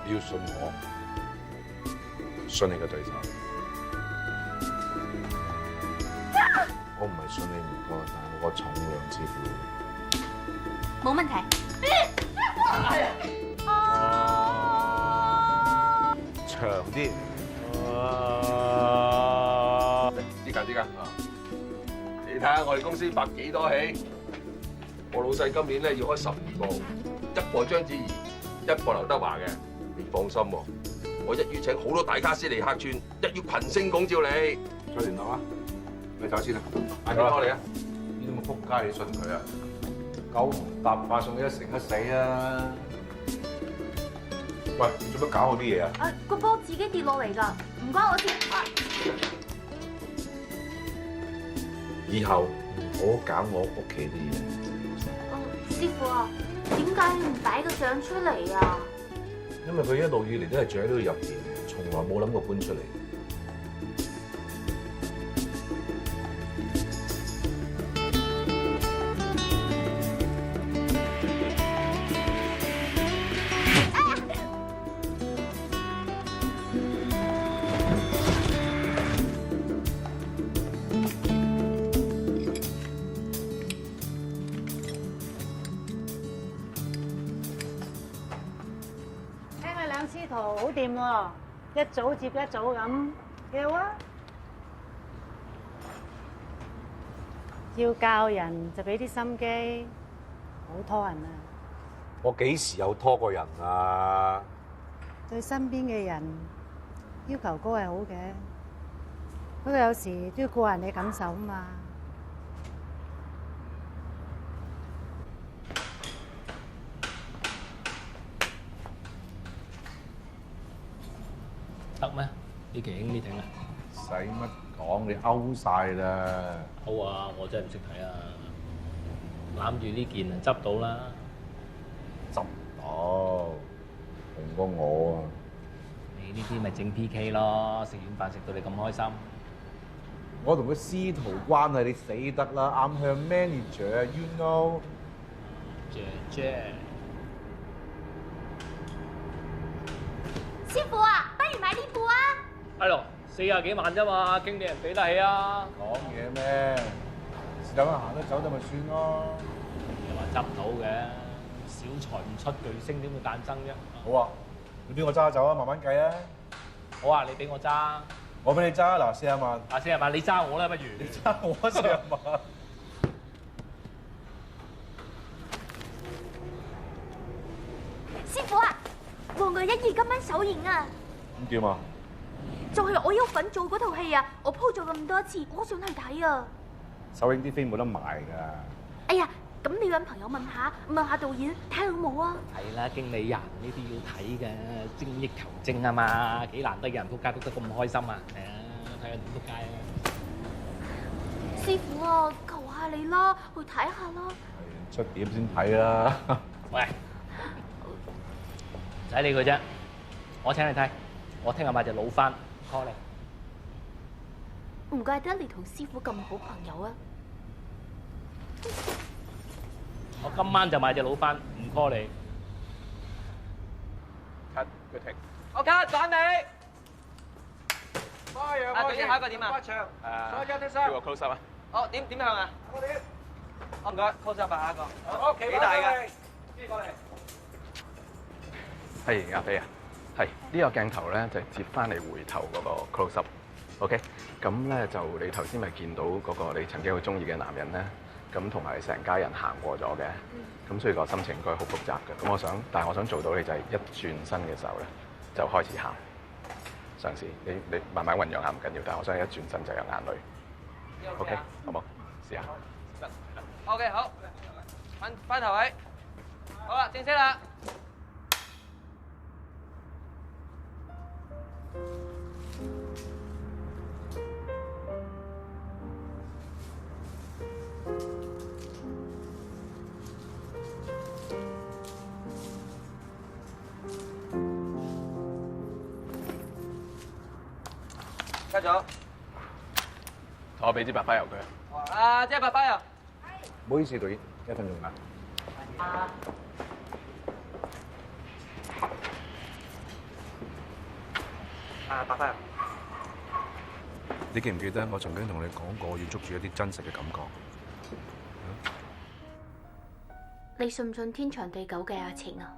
你要信我，信你個對手。我唔係信你唔過，但係我個重量之負。冇問題。長啲。呢間你睇下我哋公司拍幾多戲？我老細今年咧要開12部，一播章子怡，一播劉德華嘅。你放心喎，我一於請好多大卡司嚟客串，一於群星拱照你。再聯絡啊！你走先啦，嗌邊個嚟啊？呢啲咁嘅仆街，你信佢啊？九唔搭八，送你一成一死啊！喂，你做乜搞我啲嘢啊？個波自己跌落嚟㗎，唔關我事。以後唔好搞我屋企啲嘢。師傅啊，點解你唔擺個相出嚟啊？因為佢一路以嚟都係住喺呢度入邊，從來冇諗過搬出嚟。師徒好掂喎，一組接一組咁，幾好啊！要教人就俾啲心機，唔好拖人啊！我幾時有拖過人啊？對身邊嘅人要求高係好嘅，不過有時都要顧人哋感受啊嘛。得咩？呢期興呢頂啊？使乜講？你勾晒啦！好啊，我真係唔識睇啊！攬住呢件啊，執到啦！執到，紅過我啊！你呢啲咪正 PK 咯，食完飯食到你咁開心。我同佢師徒關係，你死得啦！I'm her manager，you know。姐姐，師傅啊，不如買呢副啊！係咯，40幾萬啫嘛，經理人俾得起啊！講嘢咩？是但行得走就咪算咯。你話執到嘅，小財唔出巨星，點會誕生啫？好啊，你俾我揸走啊，慢慢計啊。好啊，你俾我揸。我俾你揸嗱，40萬。40萬，你揸我啦，不如。你揸我40萬。師傅啊，旺角1二今晚首映啊！咁點啊？就係我有份做嗰套戲啊！我鋪咗咁多次，我想去睇啊！首映啲飛冇得賣㗎。哎呀，咁你揾朋友問下導演睇下好冇啊？係啦，經理人呢啲要睇嘅，精益求精啊嘛，幾難得有人撲街撲得咁開心啊！係啊，睇下點撲街啊！師傅啊，求下你啦，去睇下啦！出碟先睇啦。喂，唔使理佢啫，我請你睇，我聽日買隻老番 call 你。唔怪得你同師傅咁好朋友啊！我今晚就買隻老番，唔 call 你。cut 佢停。我 cut 反你。花樣啊，對下一個點啊？叫個 close up 啊。好，點向啊？我唔該 close up 下一個。好，幾大㗎？邊過嚟？係阿飛啊，係呢個鏡頭咧就係接翻嚟回頭嗰個 close up。OK， 咁咧就你頭先咪見到嗰個你曾經好中意嘅男人咧，咁同埋成家人行過咗嘅，咁所以個心情應該好複雜嘅。咁但係我想做到你就係一轉身嘅時候咧就開始喊，嘗試你慢慢醖釀下唔緊要，但係我想一轉身就有眼淚。OK， 好冇？試下。OK， 好，翻頭位，好啦，正式啦。加咗。同我俾支白花油佢。啊，即係白花油。唔好意思，導演，1分鐘啊。啊，白花油。你記唔記得我曾經同你講過要捉住一啲真實嘅感覺？你信唔信天長地久嘅愛情啊？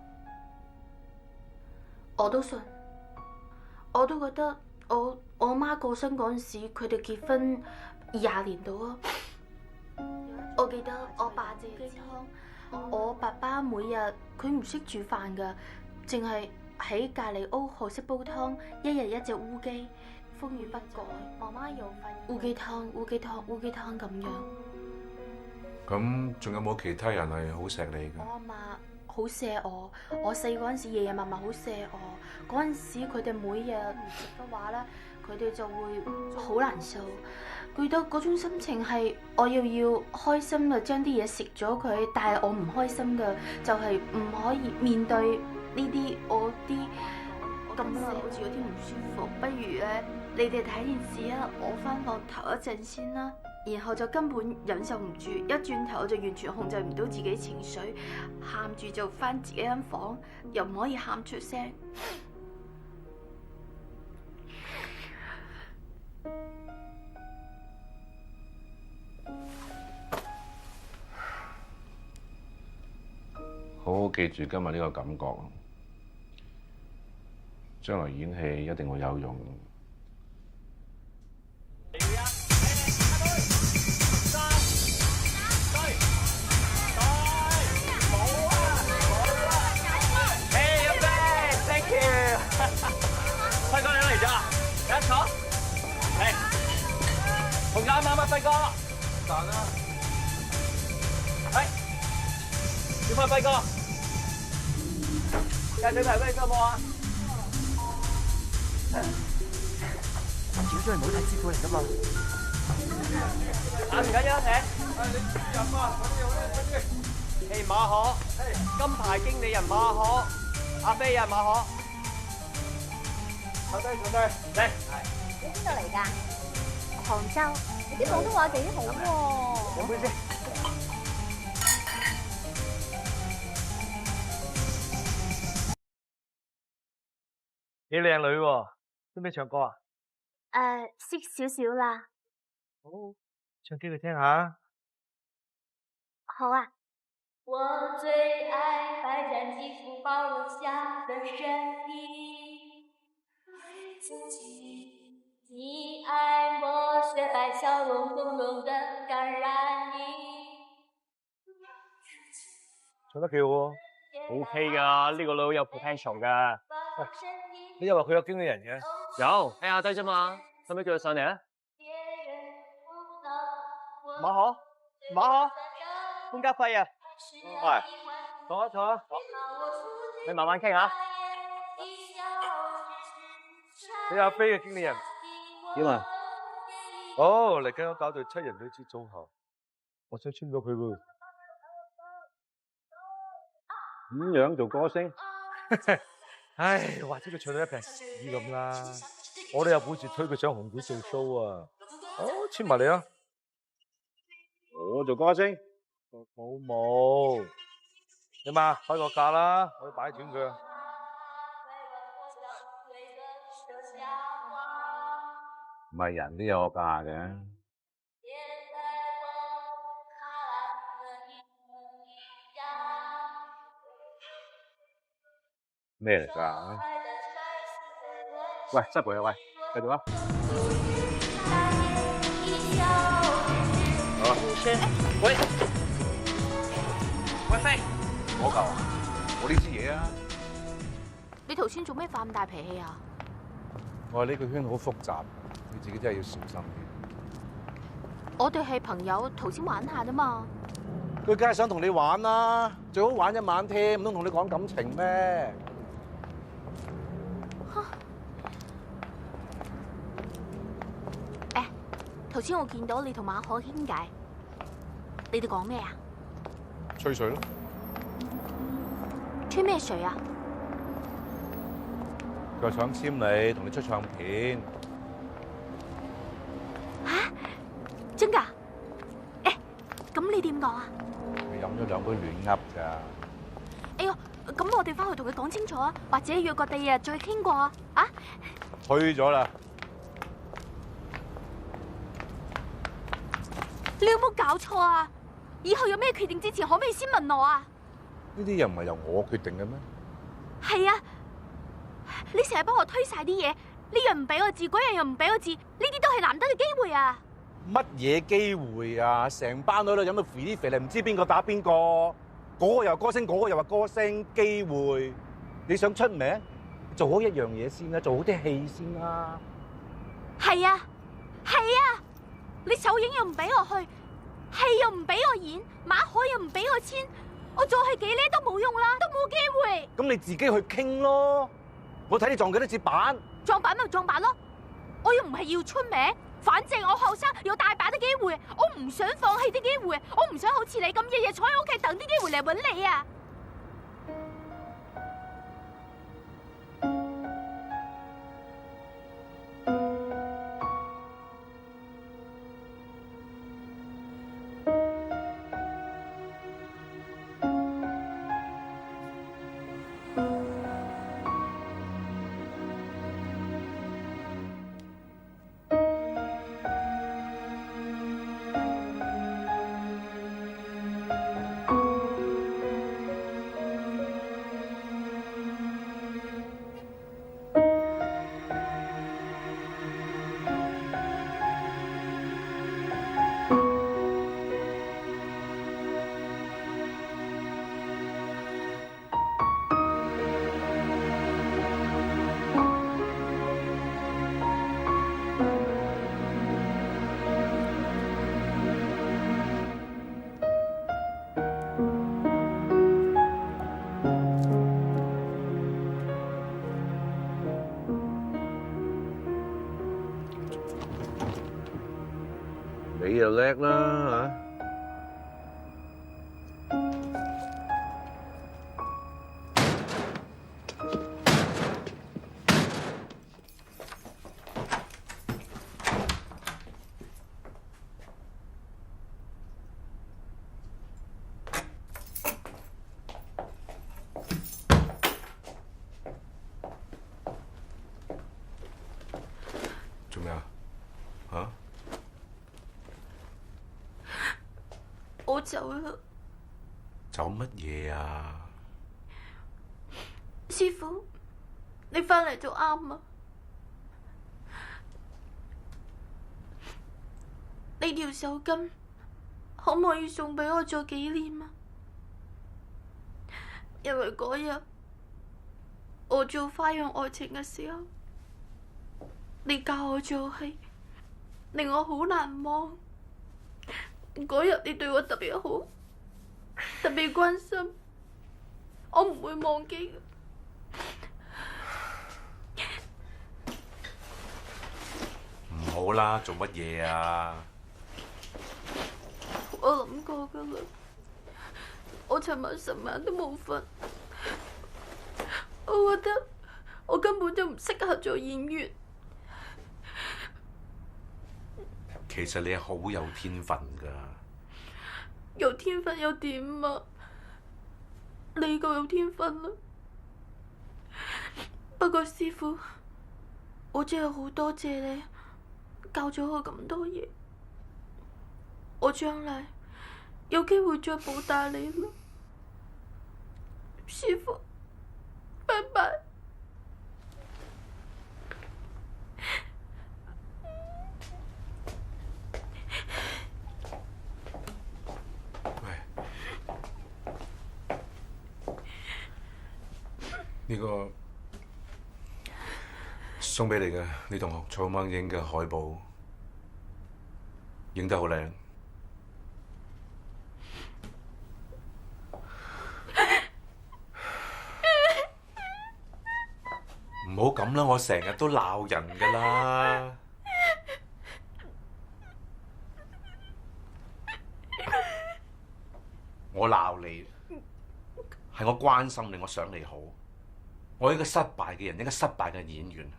我都信，我都覺得我媽過身嗰陣時，佢哋結婚20年到啊！我記得我爸煮雞湯，我爸爸每日佢唔識煮飯㗎，淨係喺隔離屋學識煲湯，一日一隻烏雞，風雨不改。媽媽又瞓烏雞湯、烏雞湯、烏雞湯咁樣。咁仲有冇其他人係好錫你㗎？我阿嫲好錫我，我細嗰陣時夜夜晚晚好錫我。嗰陣時佢哋每日唔食嘅話咧，佢哋就會好難受。記得嗰種心情係我要開心嘅將啲嘢食咗佢，但係我唔開心嘅就係唔可以面對呢啲我啲咁啊，好似有啲唔舒服。不如咧，你哋睇電視啊，我翻房唞一陣先啦。然後就根本忍受唔住，一轉頭我就完全控制唔到自己情緒，喊住就返自己間房，又唔可以喊出聲。好好記住今日呢個感覺，將來演戲一定會有用。翻輝哥，賺啦！係，叫翻輝哥，介紹埋輝哥冇啊？小張唔好睇師傅嚟㗎嘛。唔緊要，請。你入啊！快啲！係馬可，金牌經理人馬可，阿飛啊馬可。坐低，嚟。你邊度嚟㗎？杭州。你啲廣東話幾好喎。飲杯先。幾靚女喎，識唔識唱歌啊？識少少啦。好，唱幾句聽下。好啊。我最愛百展肌膚包容下的身體，你愛我雪白笑容從容的感染你。唱得幾好喎。OK 噶，呢個女好有 potential 噶。喂，你又話佢有經理人嘅？有，睇下低啫嘛，使唔使叫佢上嚟啊？馬可，潘家輝啊！喂，坐啊，你慢慢傾下。你阿飛嘅經理人點啊？哦，嚟緊我搞隊7人女子組合，我想簽咗佢喎。咁樣做歌星？唉，或者佢唱到一撇屎咁啦，我哋有本事推佢上紅館做 show 啊！好，簽埋你啊！我做歌星？冇，你嘛開個價啦，我要擺斷佢啊！唔係人都有個價嘅。咩嚟㗎？喂，失陪啊！喂，繼續啊！好啊。喂，飛，我嚿啊！我呢支嘢啊！你頭先做咩發咁大脾氣啊？我話呢個圈好複雜，你自己真係要小心啲。我哋係朋友，頭先玩下啫嘛。佢梗係想同你玩啦，最好玩一晚添，唔通同你講感情咩？頭先我見到你同馬可傾偈，你哋講咩啊？吹水咯。吹咩水啊？佢想簽你，同你出唱片。吓？真㗎？咁你點講啊？你飲咗2杯亂噏咋？哎呦，咁我哋翻去同佢講清楚啊，或者約個第二日再傾過啊？推咗啦。你有冇搞錯啊？以後有咩決定之前，可唔可以先問我啊？呢啲又唔係由我決定嘅咩？係啊，你成日幫我推晒啲嘢，呢樣唔俾我治，嗰樣又唔俾我治，呢啲都係難得嘅機會啊！乜嘢機會啊？成班女都飲到肥啲肥嚟，唔知邊個打邊個，嗰個又歌星，嗰個又話歌星，機會你想出名，做好一樣嘢先啦，做好啲戲先啦。係啊，係啊！你首映又唔俾我去，戲又唔俾我演，馬可又唔俾我簽，我再係幾叻都冇用啦，都冇機會。咁你自己去傾咯，我睇你撞幾多次板。撞板咪撞板咯，我又唔係要出名，反正我後生有大把啲機會，我唔想放棄啲機會，我唔想好似你咁日日坐喺屋企等啲機會嚟搵你啊！你就叻啦做咩啊？嚇？我走啦。走乜嘢啊？師傅，你翻嚟就啱啊！呢條手巾可唔可以送俾我做紀念啊？因為嗰日我做花樣愛情嘅時候，你教我做戲，令我好難忘。嗰日你對我特別好，特別關心，我唔會忘記嘅。唔好啦，做乜嘢啊？我諗過㗎啦，我尋晚成晚都冇瞓，我覺得我根本就唔適合做演員。其實你係好有天分㗎。有天分又點啊？你夠有天分啦。不過師傅，我真係好多謝你教咗我咁多嘢，我將來有機會再報答你啦。師傅，拜拜。呢個送俾你嘅，你同學曹猛影嘅海報，影得好靚。唔好咁啦，我成日都鬧人㗎啦。我鬧你，係我關心你，我想你好。我係一個失敗嘅人，一個失敗嘅演員。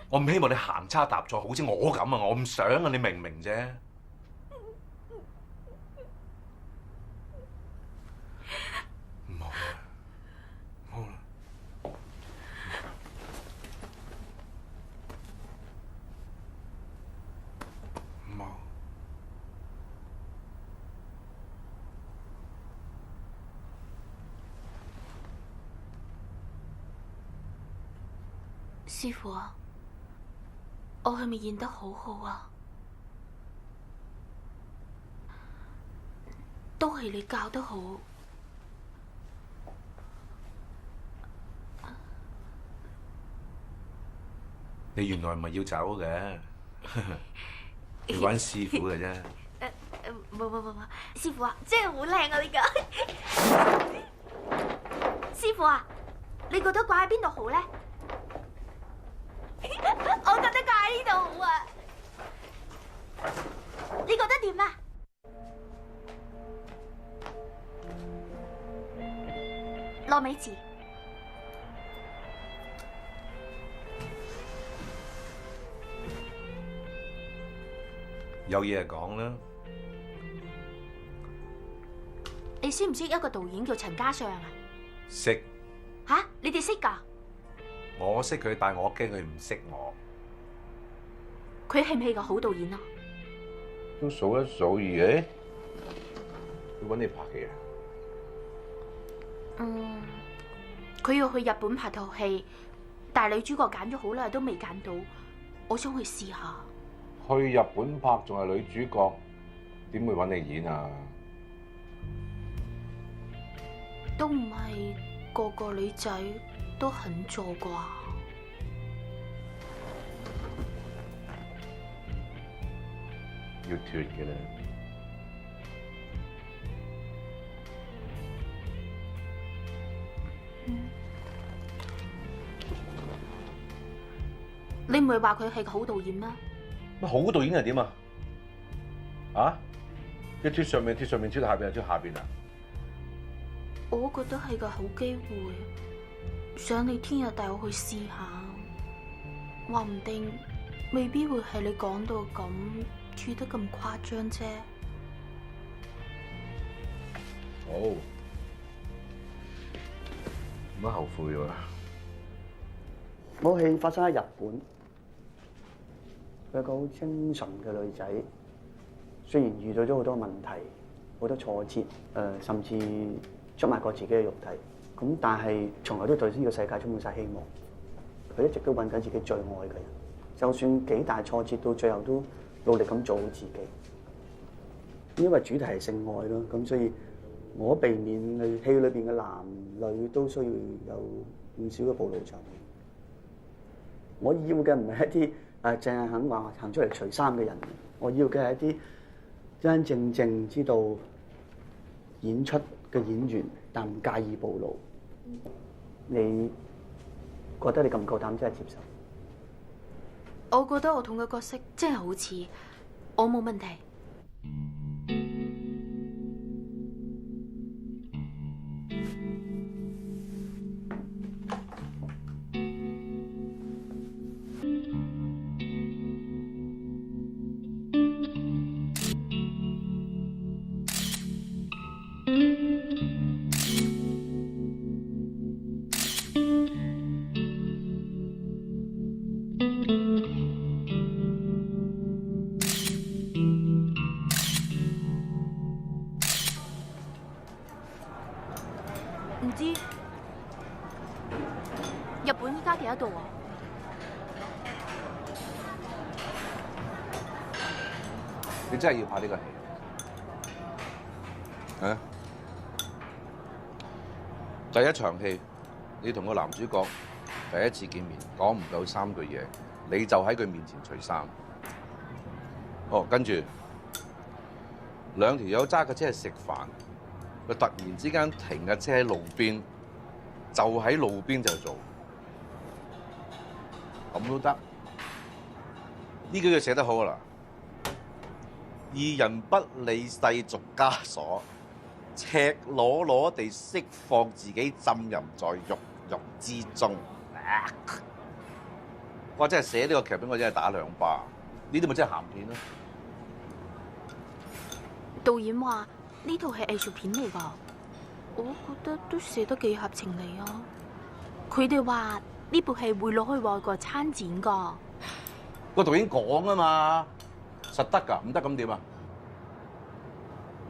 我唔希望你行差踏錯，好似我咁啊！我唔想啊，你明唔明啫？唔好啦，唔好啦。唔好。師傅啊，我係咪演得好好啊？都係你教得好。你原來唔係要走嘅，要揾師傅嘅啫。冇，師傅啊，真係好靚啊！呢個師傅啊，你覺得掛喺邊度好咧？我覺得掛喺呢度好啊，你覺得點啊？糯米糍，有嘢就講啦。你識唔識一個導演叫陳嘉上啊？識。吓，你哋識㗎？我識佢，但係我驚佢唔識我。佢係唔係個好導演啊？都數一數二嘅。佢揾你拍戲啊？佢要去日本拍套戲，但係女主角揀咗好耐都未揀到，我想去試下。去日本拍仲係女主角，點會揾你演啊？都唔係個個女仔都肯做啩。要脱嘅咧。你唔係話佢係個好導演咩？乜好導演係點啊？啊？一脱上面，脱上面，脱下邊，脱下邊啊？我覺得係個好機會，想你聽日帶我去試下，話唔定未必會係你講到咁脱得咁誇張啫。好，唔好後悔喎。嗰戲發生喺日本，佢係個好清純嘅女仔，雖然遇到咗好多問題、好多挫折，甚至出賣過自己嘅肉體，咁但係從來都對呢個世界充滿晒希望。佢一直都揾緊自己最愛嘅人，就算幾大挫折，到最後都努力咁做好自己。因為主題係性愛咯，咁所以我避免戲裏邊嘅男女都需要有唔少嘅暴露場面。我要嘅唔係一啲淨係肯話行出嚟除衫嘅人，我要嘅係一啲真真正正知道演出嘅演員，但唔介意暴露。你覺得你夠唔夠膽真係接受？我覺得我同個角色真係好似，我冇問題。唔知日本依家幾多度啊？你真係要拍呢個戲啊？第一場戲，你同個男主角第一次見面，講唔夠3句嘢，你就喺佢面前除衫。哦，跟住兩條友揸架車去食飯。佢突然之間停架車喺路邊，就喺路邊就做，咁都得？呢句嘢寫得好啦！二人不理世俗枷鎖，赤裸裸地釋放自己，浸淫在肉欲之中。我真係寫呢個劇本，我真係打2巴。呢啲咪真係鹹片咯？導演話呢套係藝術片嚟㗎，我覺得都寫得幾合情理啊！佢哋話呢部戲會攞去外國參展㗎。個導演講啊嘛，實得㗎，唔得咁點啊？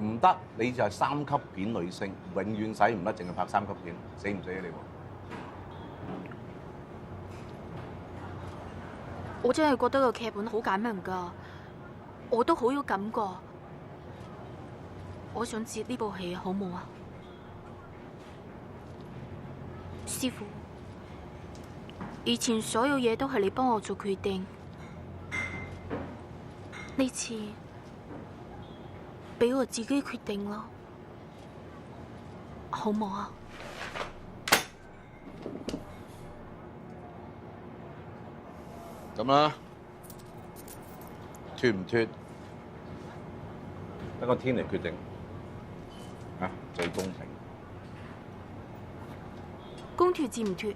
唔得，你就係3級片女星，永遠使唔得，淨係拍3級片，死唔死啊你？我真係覺得個劇本好感人㗎，我都好有感覺。我想接呢部戲好冇啊？師傅，以前所有嘢都係你幫我做決定，呢次俾我自己決定啦，好冇啊？咁啦，脱唔脱？等個天嚟決定。啊，最公平。公脱自唔脱？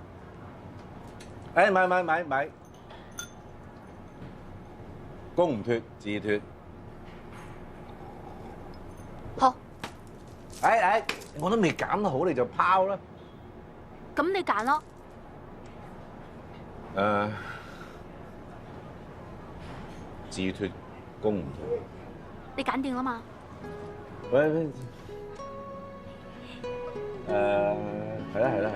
咪，公唔脱，自脱。好。我都未揀好，你就拋啦。咁你揀咯。自脱，公唔脱。你揀定啦嘛？喂。係啦。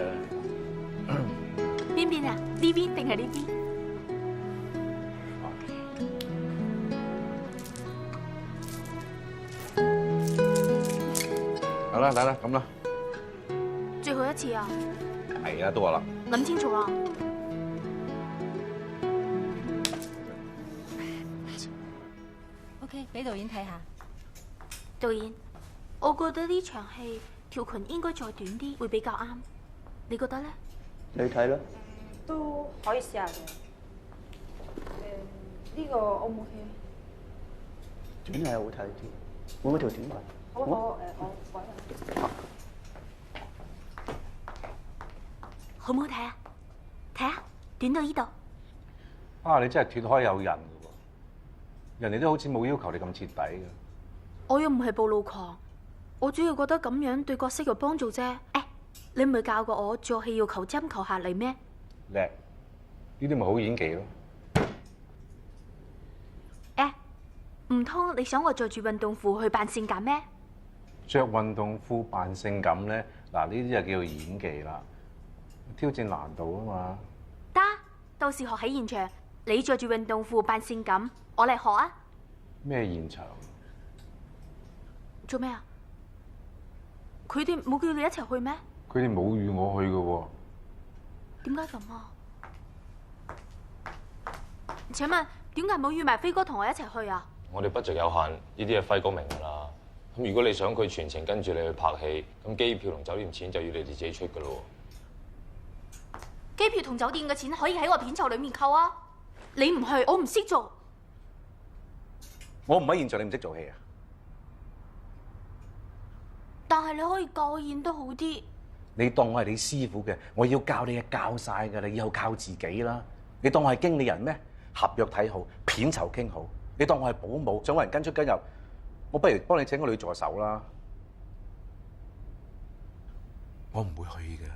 邊邊啊？呢邊定係呢邊？好啦，咁啦。最後一次啊！係啊，都話啦。諗清楚啊！OK， 俾導演睇下。導演，我覺得呢場戲條裙應該再短啲，會比較啱。你覺得咧？你睇啦。都可以試下嘅。呢個 O 唔 OK？短係好睇啲，換嗰條短裙。我揾下。好唔好睇啊？睇下，短到呢度。啊！你真係脫開有人㗎喎，人哋都好似冇要求你咁徹底嘅。我又唔係暴露狂，我主要覺得咁樣對角色有幫助啫。誒，你唔係教過我做戲要求真求下嚟咩？叻，呢啲咪好演技咯。誒，唔通你想我着住運動褲去扮性感咩？着運動褲扮性感咧，嗱呢啲就叫做演技啦，挑戰難度啊嘛。得，到時學喺現場，你着住運動褲扮性感，我嚟學啊！咩現場？做咩啊？佢哋冇叫你一齊去咩？佢哋冇預我去嘅喎。點解咁啊？請問點解冇預埋飛哥同我一齊去啊？我哋budget有限，呢啲係輝哥明㗎啦。咁如果你想佢全程跟住你去拍戲，咁機票同酒店錢就要你哋自己出㗎咯。機票同酒店嘅錢可以喺我片酬裡面扣啊！你唔去，我唔識做。我唔喺現場，你唔識做戲啊？但係你可以教我演得好啲。你當我係你師傅嘅，我要教你嘅教晒㗎啦，以後靠自己啦。你當我係經理人咩？合約睇好，片酬傾好。你當我係保姆，想揾人跟出跟入，我不如幫你請個女助手啦。我唔會去嘅，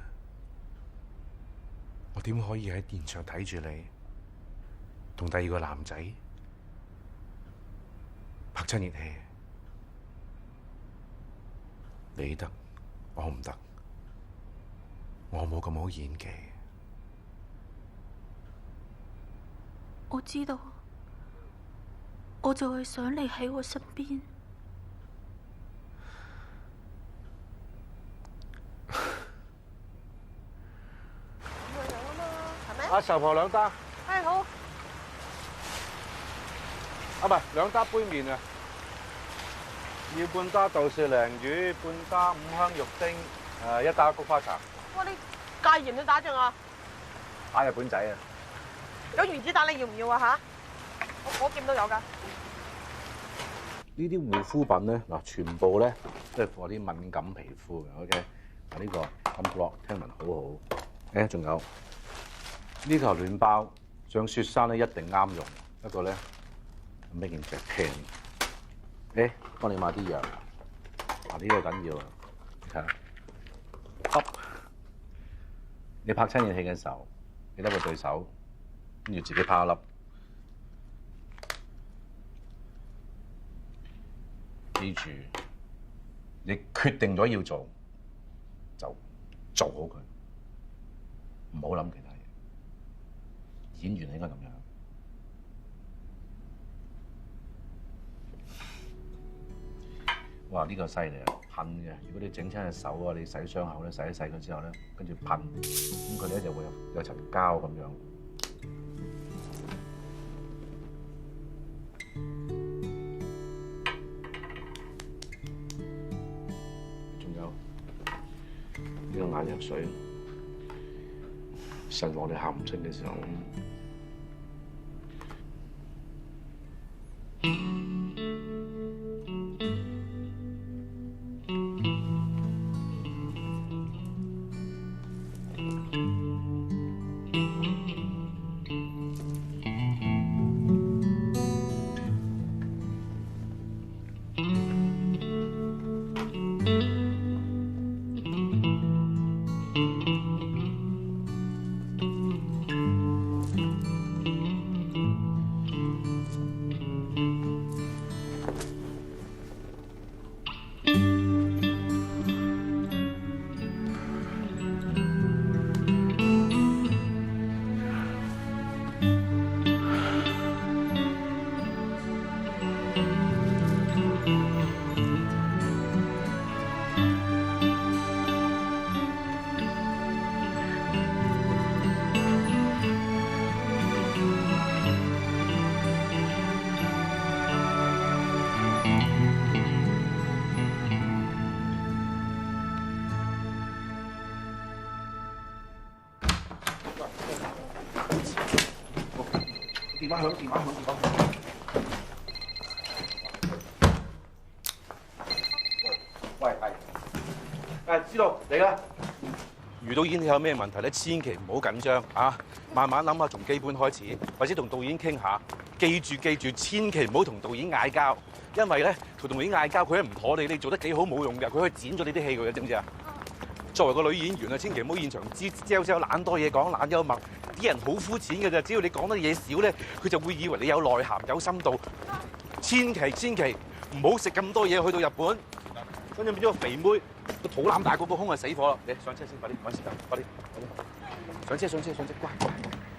我點可以喺現場睇住你同第二個男仔拍親熱戲？你得，我唔得，我冇咁好演技。我知道，我就係想你喺我身邊。阿壽婆兩打。係好。啊，唔係兩打杯麵啊！要半打豆豉鯪魚，半打五香肉丁，一打菊花茶。哇！你戒鹽都打仗啊？打日本仔啊！有原子彈你要唔要啊？嚇！我見都有㗎。呢啲護膚品咧，嗱全部咧都係幫啲敏感皮膚嘅。OK，嗱呢個金布洛聽聞好好。誒，仲有呢個暖包，上雪山咧一定啱用。不過咧，Made in Japan。誒，幫你買啲藥。嗱呢個緊要啊！你睇下，噏。你拍親熱戲嘅時候，記得個對手，跟住自己拍一粒。記住，你決定咗要做，就做好佢，唔好諗其他嘢。演員係應該咁樣。哇！呢個犀利啊，噴嘅。如果你整親隻手啊，你洗傷口咧，洗一洗佢之後咧，跟住噴，咁佢咧就會有層膠咁樣。呢個眼藥水，實我哋喊唔出嘅時候。電話響，電話響，電話響。知道嚟啦。遇到演戲有咩問題咧，千祈唔好緊張啊！慢慢諗下，從基本開始，或者同導演傾下。記住，千祈唔好同導演嗌交，因為咧同導演嗌交，佢一唔妥你做得幾好冇用嘅，佢可以剪咗你啲戲嘅，知唔知啊？作為個女演員啊，千祈唔好現場嚼懶多嘢講，懶幽默。啲人好膚淺嘅咋，只要你講得嘢少咧，佢就會以為你有內涵、有深度。千祈唔好食咁多嘢去到日本，跟住變咗個肥妹，個肚腩大過個胸係死火啦！你上車先，快啲趕時間，快啲上車，乖，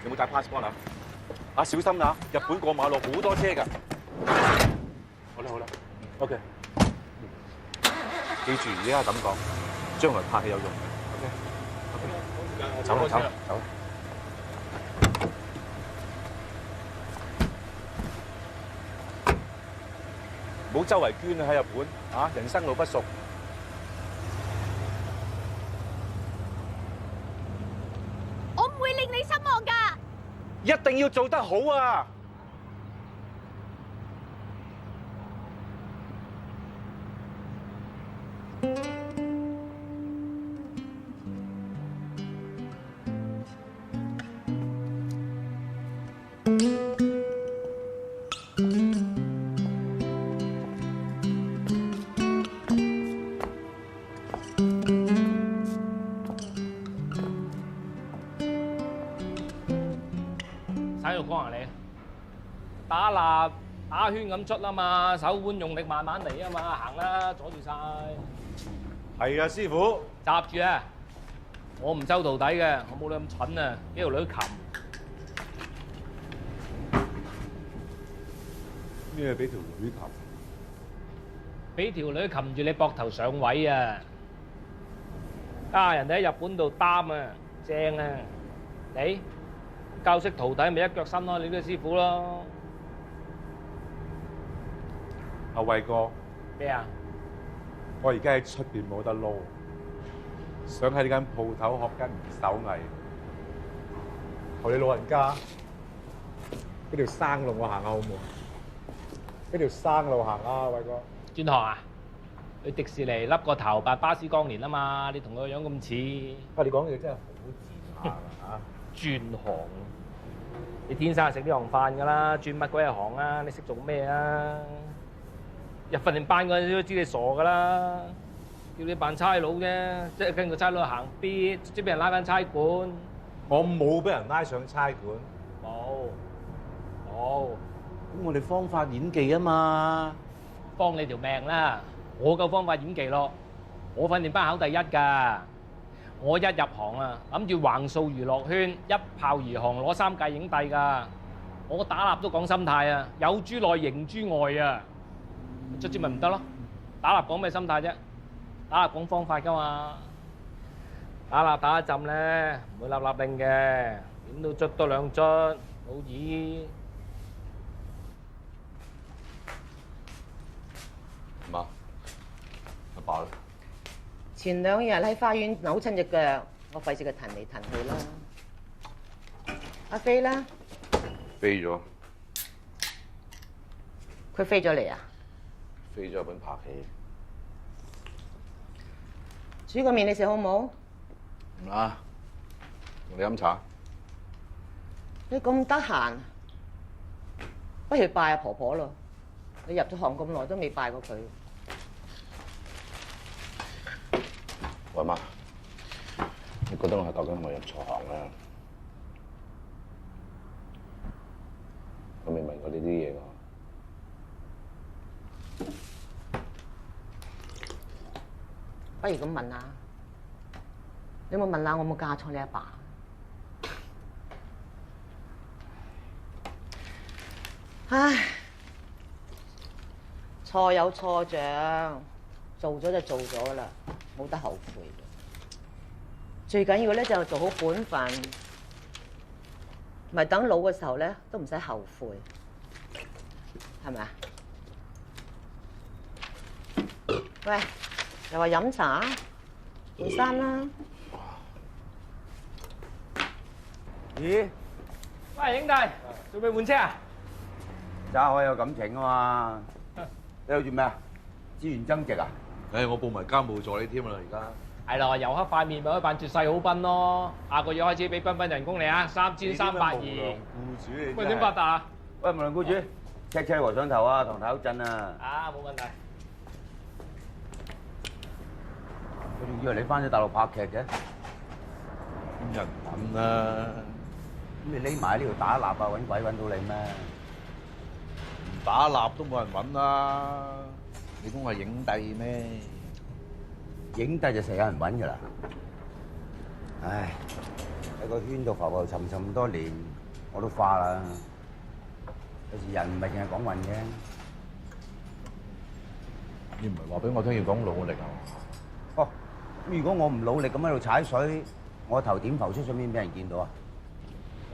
有冇帶 passport 啊？啊，小心啊！日本過馬路好多車㗎。好啦，OK。記住而家咁講，將來拍戲有用嘅。OK。走。唔好周圍捐啊！喺日本啊，人生路不熟。我唔會令你失望㗎。一定要做得好啊！喺度講下你打蠟打圈咁捽啊嘛，手腕用力慢慢嚟啊嘛，行啦，阻住晒。係啊，師傅，閘住啊！我唔收徒弟嘅，我冇你咁蠢啊！呢條女擒咩俾條女擒？俾條女擒住你膊頭上位啊！家人哋喺日本度擔啊，正啊！你教識徒弟咪一腳伸開你啲師傅咯。阿偉哥，咩啊？我而家喺出邊冇得撈，想喺呢間鋪頭學緊手藝。求你老人家，呢條生路我行下好唔好？呢條生路行啊，偉哥。轉行啊？去迪士尼笠個頭扮巴斯光年啊嘛！你同佢個樣咁似。你講嘢真係好賤下啊！轉行，你天生係食呢行飯㗎啦，轉乜鬼嘢行啊？你識做咩啊？入訓練班嗰陣都知你傻㗎啦，叫你扮差佬啫，即係跟個差佬行必，即係俾人拉翻差館。我冇俾人拉上差館。冇。咁我哋方法演技啊嘛，幫你條命啦！我夠方法演技咯，我訓練班考第一㗎。我一入行啊，諗住橫掃娛樂圈，一炮而紅攞3屆影帝㗎。我打蠟都講心態啊，有豬內迎豬外啊，卒之咪唔得咯。打蠟講咩心態啫？打蠟講方法㗎嘛。打蠟打一陣咧，唔會立立令嘅，點都捽多2捽，好易。媽，阿爸咧？前2日喺花園扭親隻腳，我費事佢騰嚟騰去啦。阿飛啦，飛咗，佢飛咗嚟啊？飛咗日本拍戲。煮個麵你食好冇？唔啦，同你飲茶。你咁得閒，不如拜阿婆婆咯。你入咗行咁耐都未拜過佢。喂媽，你覺得我係究竟係咪入錯行咧？我未問過呢啲嘢㗎。不如咁問下，你有冇問下我有冇嫁錯你阿爸？唉，錯有錯獎，做咗就做咗啦，冇得後悔。最緊要咧就做好本分，咪等老嘅時候咧都唔使後悔，係咪啊？喂，又話飲茶，換衫啦。咦？喂，兄弟，做咩換車啊？揸開有感情啊嘛！你喺度做咩啊？資源增值啊？我報埋家務助理添啦，而家。係咯，油黑塊面咪可以扮絕世好賓咯。下個月開始俾賓賓人工你啊，3382。喂，點發達啊？喂，無良僱主，車車和尚頭啊，堂頭震啊！啊，冇問題。我仲以為你翻咗大陸拍劇嘅，邊有人揾啊？咁你匿埋喺呢度打蠟啊，揾鬼揾到你咩？唔打蠟都冇人揾啦！你估我係影帝咩？影帝就成日有人揾㗎啦。唉，喺個圈度浮浮沉沉咁多年，我都化啦。有時人唔係淨係講運嘅。你唔係話俾我聽要講努力啊？哦，咁如果我唔努力咁喺度踩水，我頭點浮出水面俾人見到啊？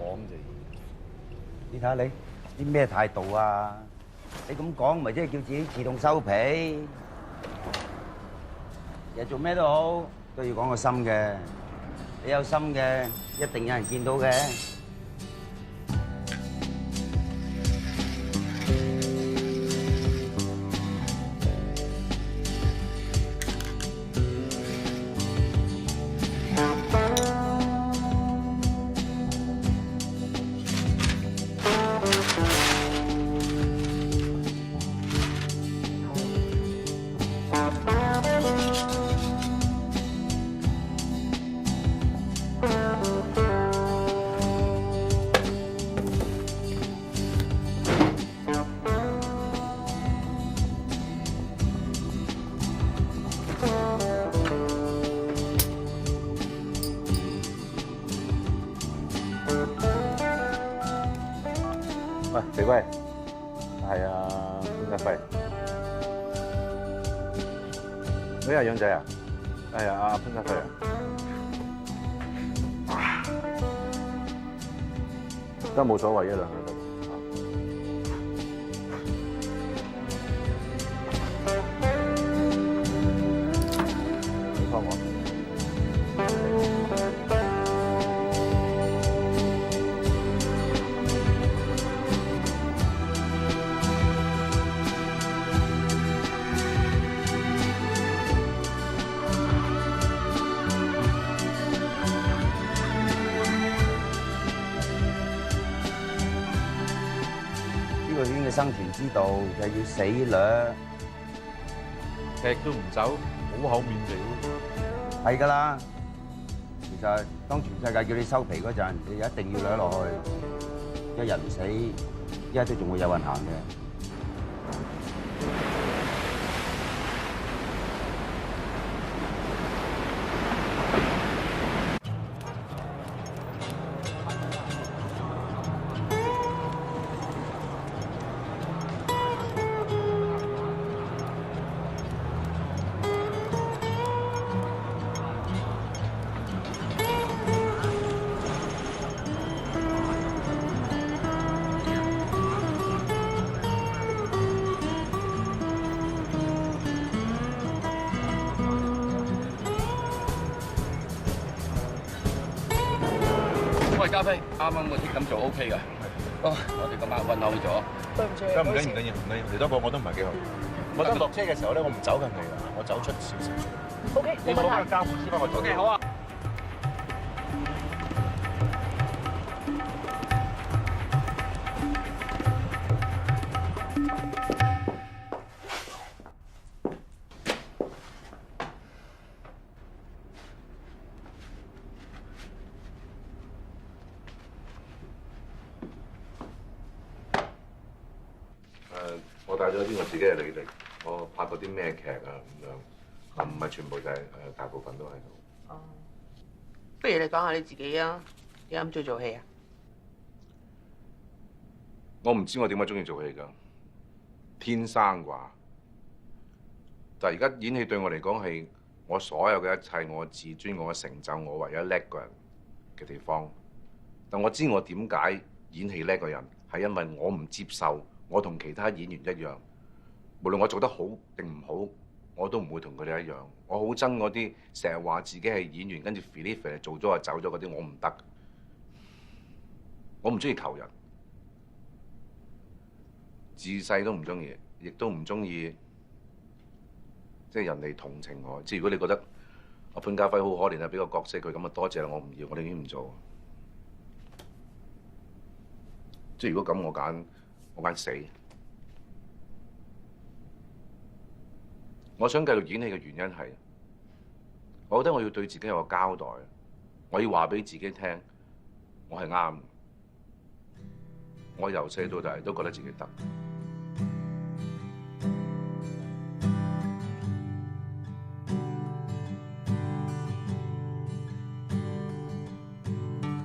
講就你睇下你啲咩態度啊？你咁講咪即係叫自己自動收皮？日做咩都好，都要講個心嘅。你有心嘅，一定有人見到嘅。喂，肥龜，係啊，潘家輝。你係養仔啊？係啊，阿潘家輝啊。都冇所謂，一兩個得。你幫我。呢個圈嘅生存之道就係要死掠，踢都唔走，好厚面皮喎。係㗎啦。其實當全世界叫你收皮嗰陣，你一定要掠落去，一日唔死，一日都仲會有運行嘅。喂，家輝，啱啱個貼咁做 OK 㗎。哦，我哋今晚運口咗。對唔住。唔緊要，嚟多個我都唔係幾好。我得落車嘅時候咧，我唔走近你㗎，我走出少少。OK，你冇翻個交換先幫我做。OK，好啊。我帶咗啲我自己嘅履歷，我拍過啲咩劇啊咁樣，唔係全部就係大部分都喺度。哦，不如你講下你自己啊，點解咁中意做戲啊？我唔知我點解中意做戲㗎，天生啩。但係而家演戲對我嚟講係我所有嘅一切，我嘅自尊，我嘅成就，我唯一叻個人嘅地方。但我知我點解演戲叻個人，係因為我唔接受。我同其他演員一樣，無論我做得好定唔好，我都唔會同佢哋一樣。我好憎嗰啲成日話自己係演員，跟住肥呢肥做咗就走咗嗰啲，我唔得。我唔中意求人，自細都唔中意，亦都唔中意即係人哋同情我。即係如果你覺得我潘家輝好可憐啊，俾個角色佢咁啊，多謝啦，我唔要，我寧願唔做。即係如果咁，我揀死。我想繼續演戲嘅原因係，我覺得我要對自己有個交代，我要話俾自己聽，我係啱嘅。我由細到大都覺得自己得。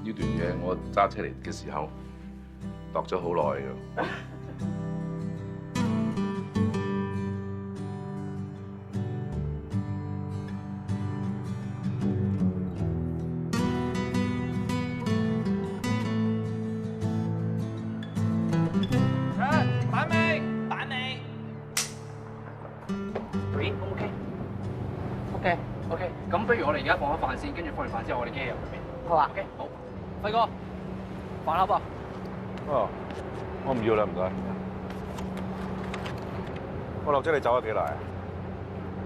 呢段嘢我揸車嚟嘅時候度咗好耐㗎。OK， 咁不如我哋而家放咗飯先，跟住放完飯之後，我哋機器入去邊？好啊。 OK， 好。輝哥，飯盒啊！哦，我唔要啦，唔該。我樂姐，你走咗幾耐啊？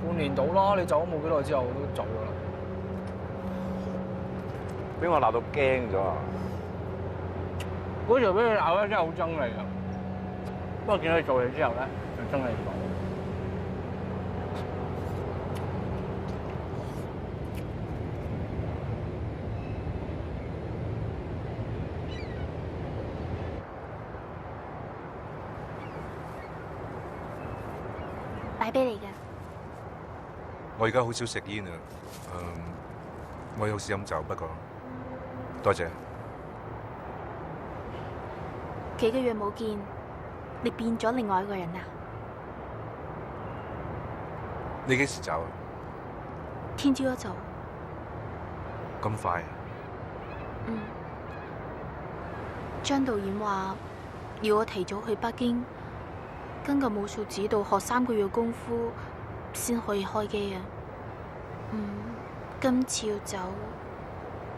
半年到啦，你走咗冇幾耐之後，我都走咗啦。俾我鬧到驚咗啊！嗰條俾你鬧咧，真係好憎你啊！不過見到你做嘢之後咧，就憎你唔到。買俾你嘅。我而家好少食煙啊，我有時飲酒，不過多謝。幾個月冇見，你變咗另外一個人啊？你幾時走啊？聽朝一早。咁快啊？嗯。張導演話要我提早去北京，跟個武術指導學3個月功夫，先可以開機啊。今次要走，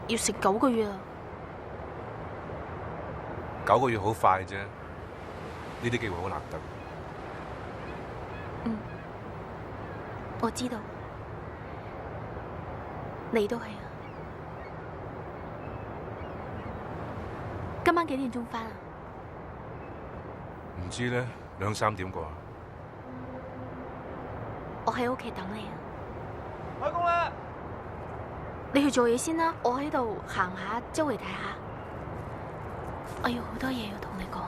要食9個月啊。 9個月好快啫，呢啲機會好難得。我知道，你都係啊。今晚幾點鐘返啊？唔知咧，2、3點啩。我喺屋企等你啊。開工啦！你去做嘢先啦，我喺度行下，周圍睇下。 我有好多嘢要同你講。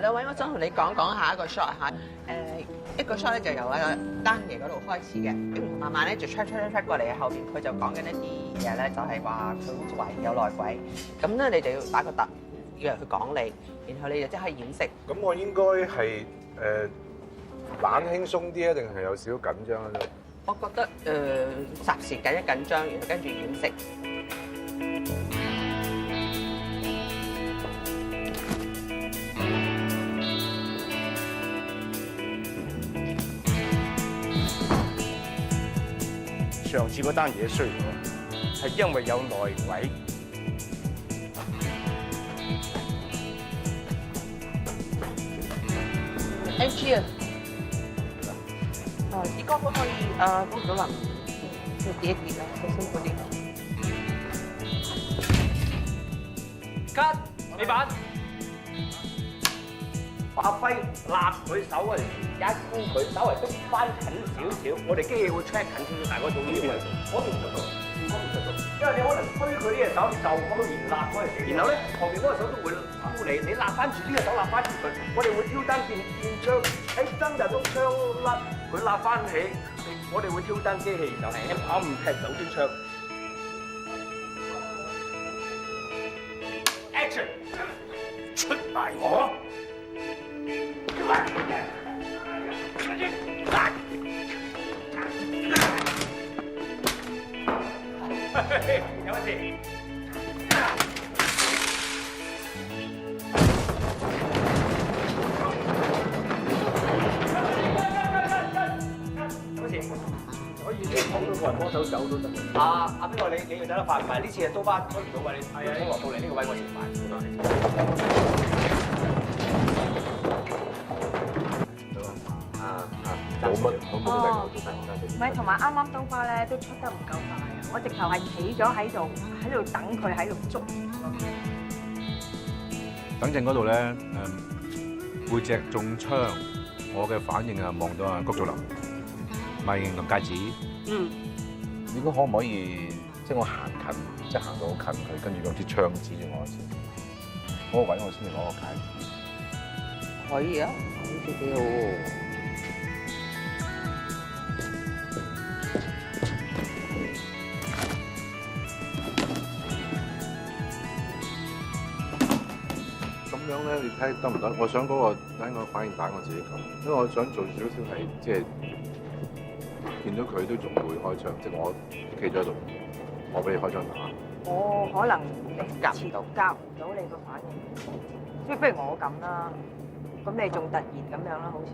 兩位，我想同你講下一個 shot 嚇。一個 shot 咧就由丹爺嗰度開始嘅，跟住慢慢咧就出過嚟後邊，佢就講緊一啲嘢咧，就係話佢好似懷疑有內鬼。咁咧你就要打個突，要人去講你，然後你就即刻掩飾。咁我應該係懶輕鬆啲啊，定係有少少緊張咧？我覺得霎時緊一緊張，然後跟住掩飾。 上次嗰單嘢衰咗，係因為有內鬼。NG 啊！啲歌可以幫咗啦，要疊一疊啦，好辛苦啲。cut 尾板，發揮立佢手嗰陣時，一箍佢稍微篤翻近少少，我哋機器會 check 近少少，但係嗰度呢啲位，嗰邊嗰度。幫唔着到，因為你可能推佢呢隻手就咁樣連立嗰陣時，然後咧後邊嗰個手都會箍你，你立翻住呢個手立翻住佢，我哋會挑燈變槍，燈就到槍甩，佢立翻起，我哋會挑燈機器就係啱唔踢走支槍。Action！ 出埋我！有乜事？可以捧到個人幫手走都得。阿邊個你要走得快，唔係呢次係刀疤推唔到位，你衝落到嚟呢個位我前排。冇乜我都唔係，同埋啱啱刀疤咧都出得唔夠快啊！我直頭係企咗喺度等佢喺度捉。等陣嗰度咧，背脊中槍，我嘅反應啊，望到啊谷祖林，咪林戒指。應該可唔可以即係我行近，即係行到好近佢，跟住用支槍指住我先，嗰個位我先至攞個戒指。可以啊，好似幾好喎。咁樣咧，你睇得唔得？我想嗰個等個反應打我自己咁，因為我想做少少係即係見到佢都仲會開槍，即係我企咗喺度，我俾你開槍打。我可能遲到夾唔到你個反應，即係不如我咁啦，咁你仲突然咁樣啦，好似。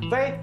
飛！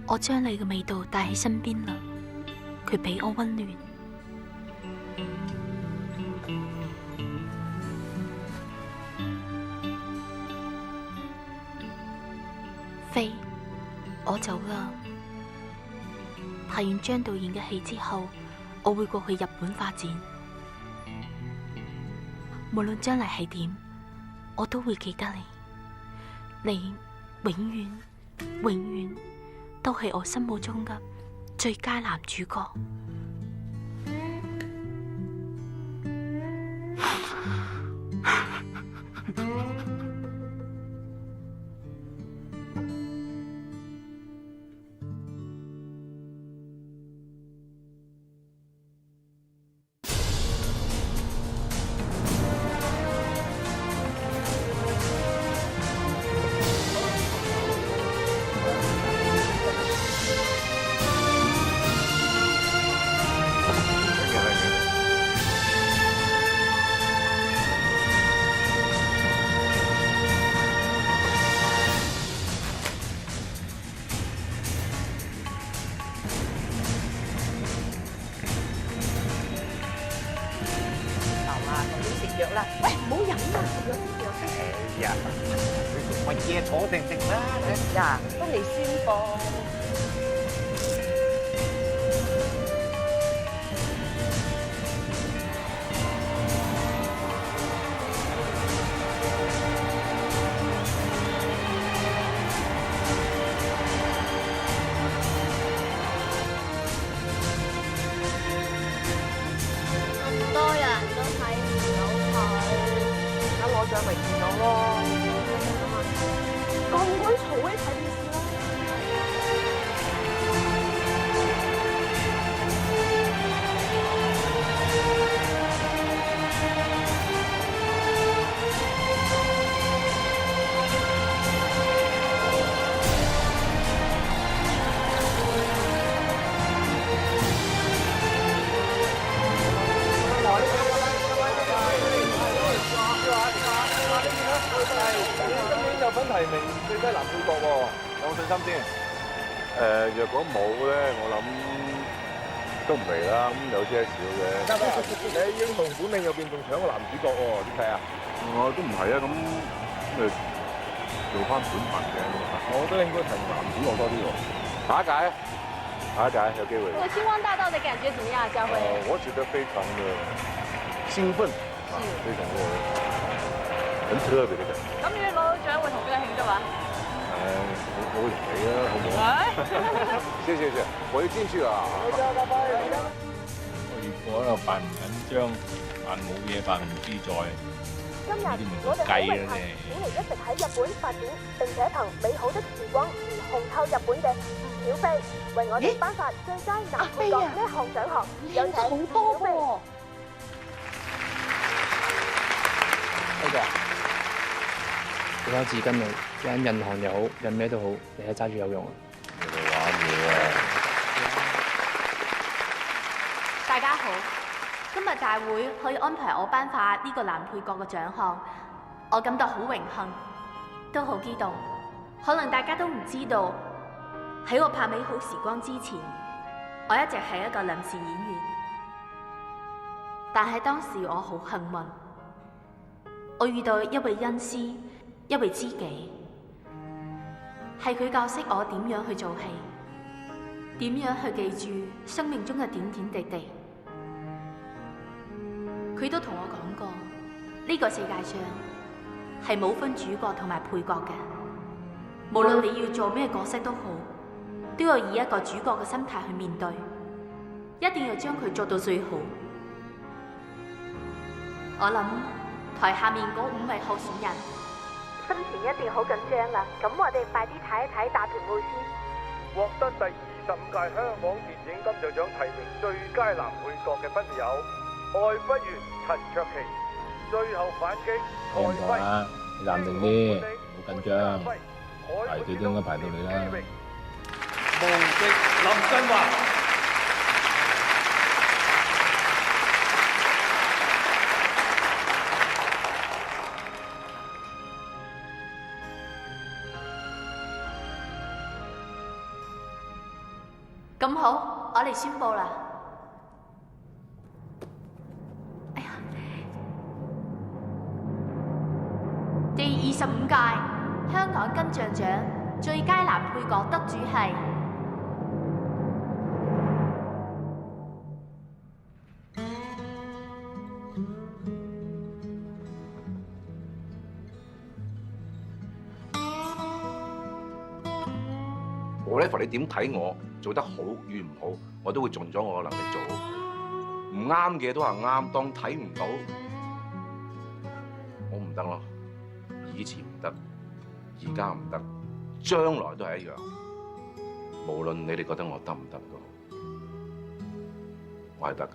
我將你嘅味道帶喺身邊啦，佢俾我溫暖。飛，我走啦。拍完張導演嘅戲之後，我會過去日本發展。無論將來係點，我都會記得你。你永遠，永遠都係我心目中嘅最佳男主角。嘢坐定定啦。呀，都未宣佈。咁多人都睇唔到佢，咁攞獎咪見到咯。咁鬼嘈嘅睇電視啦！今年有份提名最佳男配角喎，有冇信心先？若果冇咧，我諗都唔嚟啦，咁有些少嘅。你喺英雄本領入邊仲搶個男主角喎，點睇啊？我都唔係啊，咁咪做翻本份嘅。我都應該提名男主角多啲喎。下一屆有機會。我星光大道的感覺怎麼樣，嘉輝？我覺得非常的興奮，非常的很特別的感覺。咁如果攞到獎會同邊個慶祝啊？我會同你啦，好唔好啊？謝謝，我要進去啦。我如果喺度扮唔緊張，扮冇嘢，扮唔自在，今日我哋好榮幸，請嚟一直喺日本發展並且憑美好的時光而紅透日本嘅吳曉飛，為我哋頒發最佳男配角呢一項獎項。有請好多噃。呢個俾包紙巾你，印銀行又好，印咩都好，你係揸住有用啊！你哋玩嘢啊！大家好，今日大會可以安排我頒發呢個男配角嘅獎項，我感到好榮幸，都好激動。可能大家都唔知道，喺我拍《美好時光》之前，我一直係一個臨時演員，但係當時我好幸運。我遇到一位恩師，一位知己，係佢教識我點樣去做戲，點樣去記住生命中嘅點點滴滴。佢都同我講過，呢個世界上係冇分主角同埋配角嘅，無論你要做咩角色都好，都要以一個主角嘅心態去面對，一定要將佢做到最好。我諗台下面嗰5位候選人，心情一定好緊張啦。咁我哋快啲睇一睇大屏幕先。獲得第25屆香港電影金像獎提名最佳男配角嘅分別有愛不完、陳卓祺、最後反擊、睇唔到啦，你淡定啲，好緊張，排隊都應該排到你啦。無敵林振華。咁好，我嚟宣佈啦。哎呀，第25屆香港金像獎最佳男配角得主係whatever 你點睇我做得好與唔好，我都會盡咗我嘅能力做。唔啱嘅都係啱，當睇唔到，我唔得咯。以前唔得，而家唔得，將來都係一樣。無論你哋覺得我得唔得都好，我係得嘅。